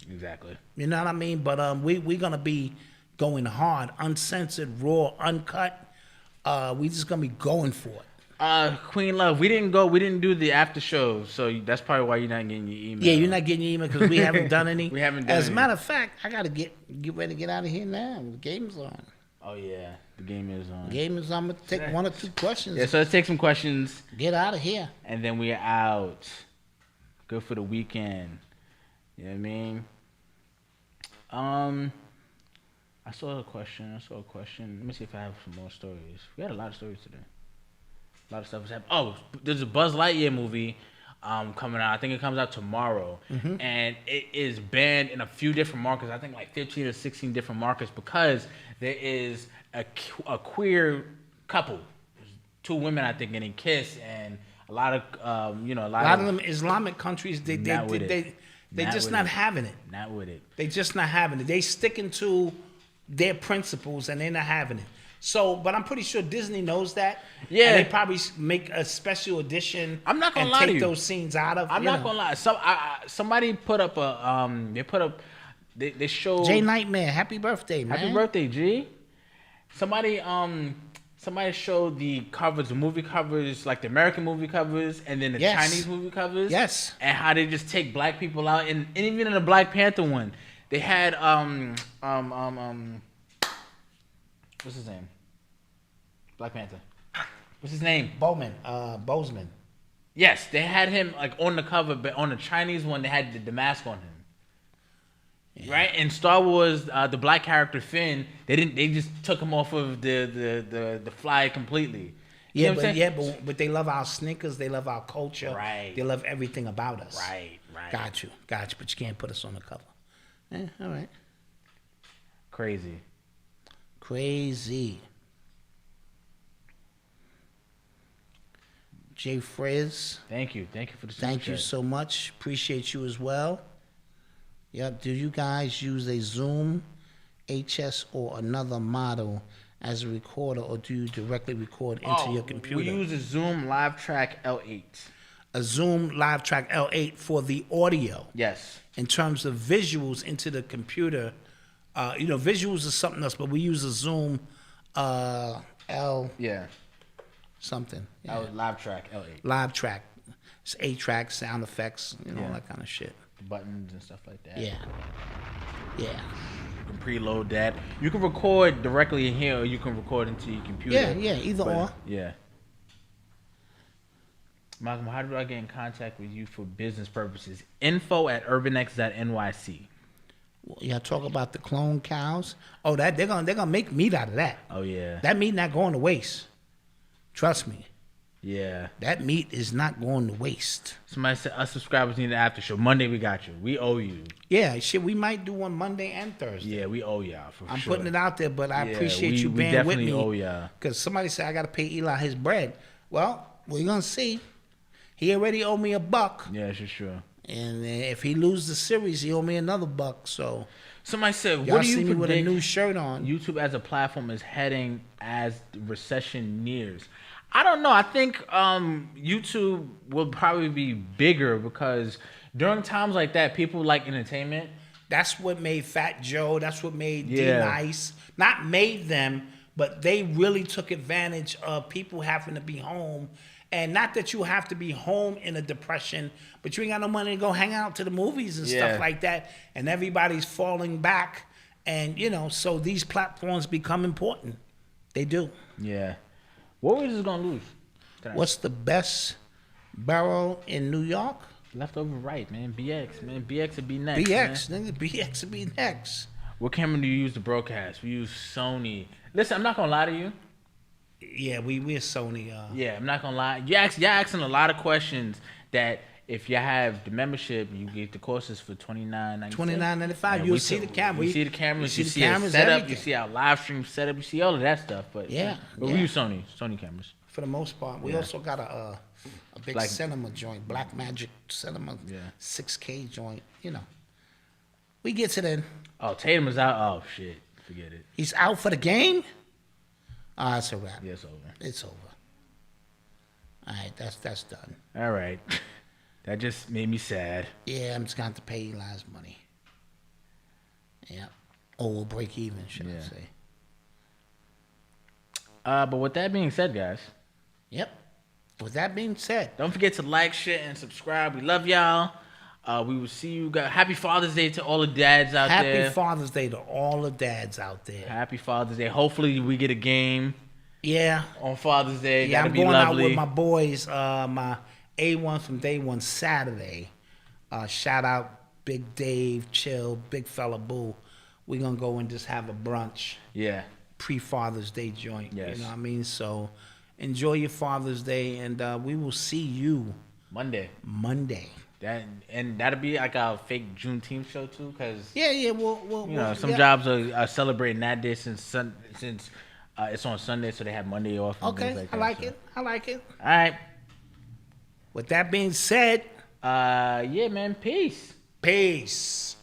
Exactly. You know what I mean? But we're gonna be going hard, uncensored, raw, uncut. We just gonna be going for it. Queen Love, we didn't do the after show, so that's probably why you're not getting your email. Yeah, you're not getting your email because we haven't done any. We haven't done As a any. matter of fact, I gotta get ready to get out of here now. The game's on. Oh yeah, the game is on. I'm gonna take one or two questions. Yeah, so let's take some questions. Get out of here. And then we're out. Good for the weekend. You know what I mean? I saw a question. Let me see if I have some more stories. We had a lot of stories today. A lot of stuff was happening. Oh, there's a Buzz Lightyear movie coming out. I think it comes out tomorrow. Mm-hmm. And it is banned in a few different markets. I think like 15 or 16 different markets because there is a queer couple. Two women, I think, getting kissed, and a lot of a lot of them Islamic countries. They just not having it. Not with it. They just not having it. They sticking to their principles, and they're not having it. So, but I'm pretty sure Disney knows that. Yeah, and they probably make a special edition. I'm not gonna and lie take to you. those scenes out of. I'm not gonna lie. Somebody put up a They showed Jay Nightmare. Happy birthday, man! Happy birthday, G. Somebody showed the covers, the movie covers, like the American movie covers, and then the Chinese movie covers. Yes. And how they just take black people out, and even in the Black Panther one, they had what's his name? Black Panther. What's his name? Boseman. Yes, they had him like on the cover, but on the Chinese one, they had the mask on him. Yeah. Right? In Star Wars, the black character Finn, they just took him off of the fly completely. You know what I'm saying? But they love our sneakers, they love our culture. Right. They love everything about us. Right. Got you. But you can't put us on the cover. All right. Crazy. Jay Frizz. Thank you for the super Thank you chat. so much. Appreciate you as well. Yep. Do you guys use a Zoom, HS, or another model as a recorder, or do you directly record into your computer? We use a Zoom Live Track L8. A Zoom Live Track L8 for the audio. Yes. In terms of visuals into the computer, visuals is something else, but we use a Zoom L. Yeah. Something. Yeah. Live Track L8. Live Track. It's 8-track, sound effects, all that kind of shit. Buttons and stuff like that. Yeah. You can preload that. You can record directly in here, or you can record into your computer. Yeah, either or. Yeah. Malcolm, how do I get in contact with you for business purposes? info@urbanx.nyc. Well, y'all talk about the clone cows. Oh, that they're gonna make meat out of that. Oh yeah. That meat not going to waste. Trust me. Yeah. That meat is not going to waste. Somebody said us subscribers need an after show. Monday we got you. We owe you. Yeah, shit. We might do one Monday and Thursday. Yeah, we owe y'all for I'm sure. putting it out there, but I appreciate you being with me. We definitely owe y'all. Because somebody said I got to pay Eli his bread. Well, we're gonna see. He already owe me $1. Yeah, sure. And if he loses the series, he owe me another $1. So somebody said, y'all "What do you see me with a predict new shirt on?" YouTube as a platform is heading as the recession nears." I don't know. I think YouTube will probably be bigger because during times like that, people like entertainment. That's what made Fat Joe. That's what made D-Nice. Not made them, but they really took advantage of people having to be home. And not that you have to be home in a depression, but you ain't got no money to go hang out to the movies and stuff like that. And everybody's falling back. And, so these platforms become important. They do. Yeah. Warriors is gonna lose tonight. What's the best barrel in New York? Leftover right, man. BX, man. BX would be next. BX, man. nigga. BX would be next. What camera do you use to broadcast? We use Sony. Listen, I'm not gonna lie to you. Yeah, we're Sony. Yeah, I'm not gonna lie. Y'all asking a lot of questions that if you have the membership, you get the courses for $29.95. $29.95. You'll see the camera. You see the cameras. You see the our cameras, setup. everything. You see our live stream setup. You see all of that stuff. But we use Sony cameras For the most part. We also got a big Like- cinema joint, Black Magic Cinema, 6K joint. You know, we gets it in. Oh, Tatum is out. Oh shit, forget it. He's out for the game. Ah, it's a wrap. Yeah, it's over. It's over. All right, that's done. All right, that just made me sad. Yeah, I'm just going to have to pay Eli's money. Yeah. Or we'll break even, should I say. But with that being said, guys. Yep. With that being said. Don't forget to like, share, and subscribe. We love y'all. We will see you guys. Happy Father's Day to all the dads out there. Happy Father's Day to all the dads out there. Happy Father's Day. Hopefully we get a game. Yeah. On Father's Day. Yeah, That'd I'm be going lovely. out with my boys. My A1 from Day One Saturday. Shout out Big Dave, Chill, Big Fella Boo. We're going to go and just have a brunch. Yeah. Pre-Father's Day joint. Yes. You know what I mean? So enjoy your Father's Day, and we will see you Monday. That'll be like our fake Juneteenth show too, cause we'll some jobs are celebrating that day since it's on Sunday, so they have Monday off. And things like I that, like so. it. I like it. All right. With that being said, yeah, man. Peace. Peace.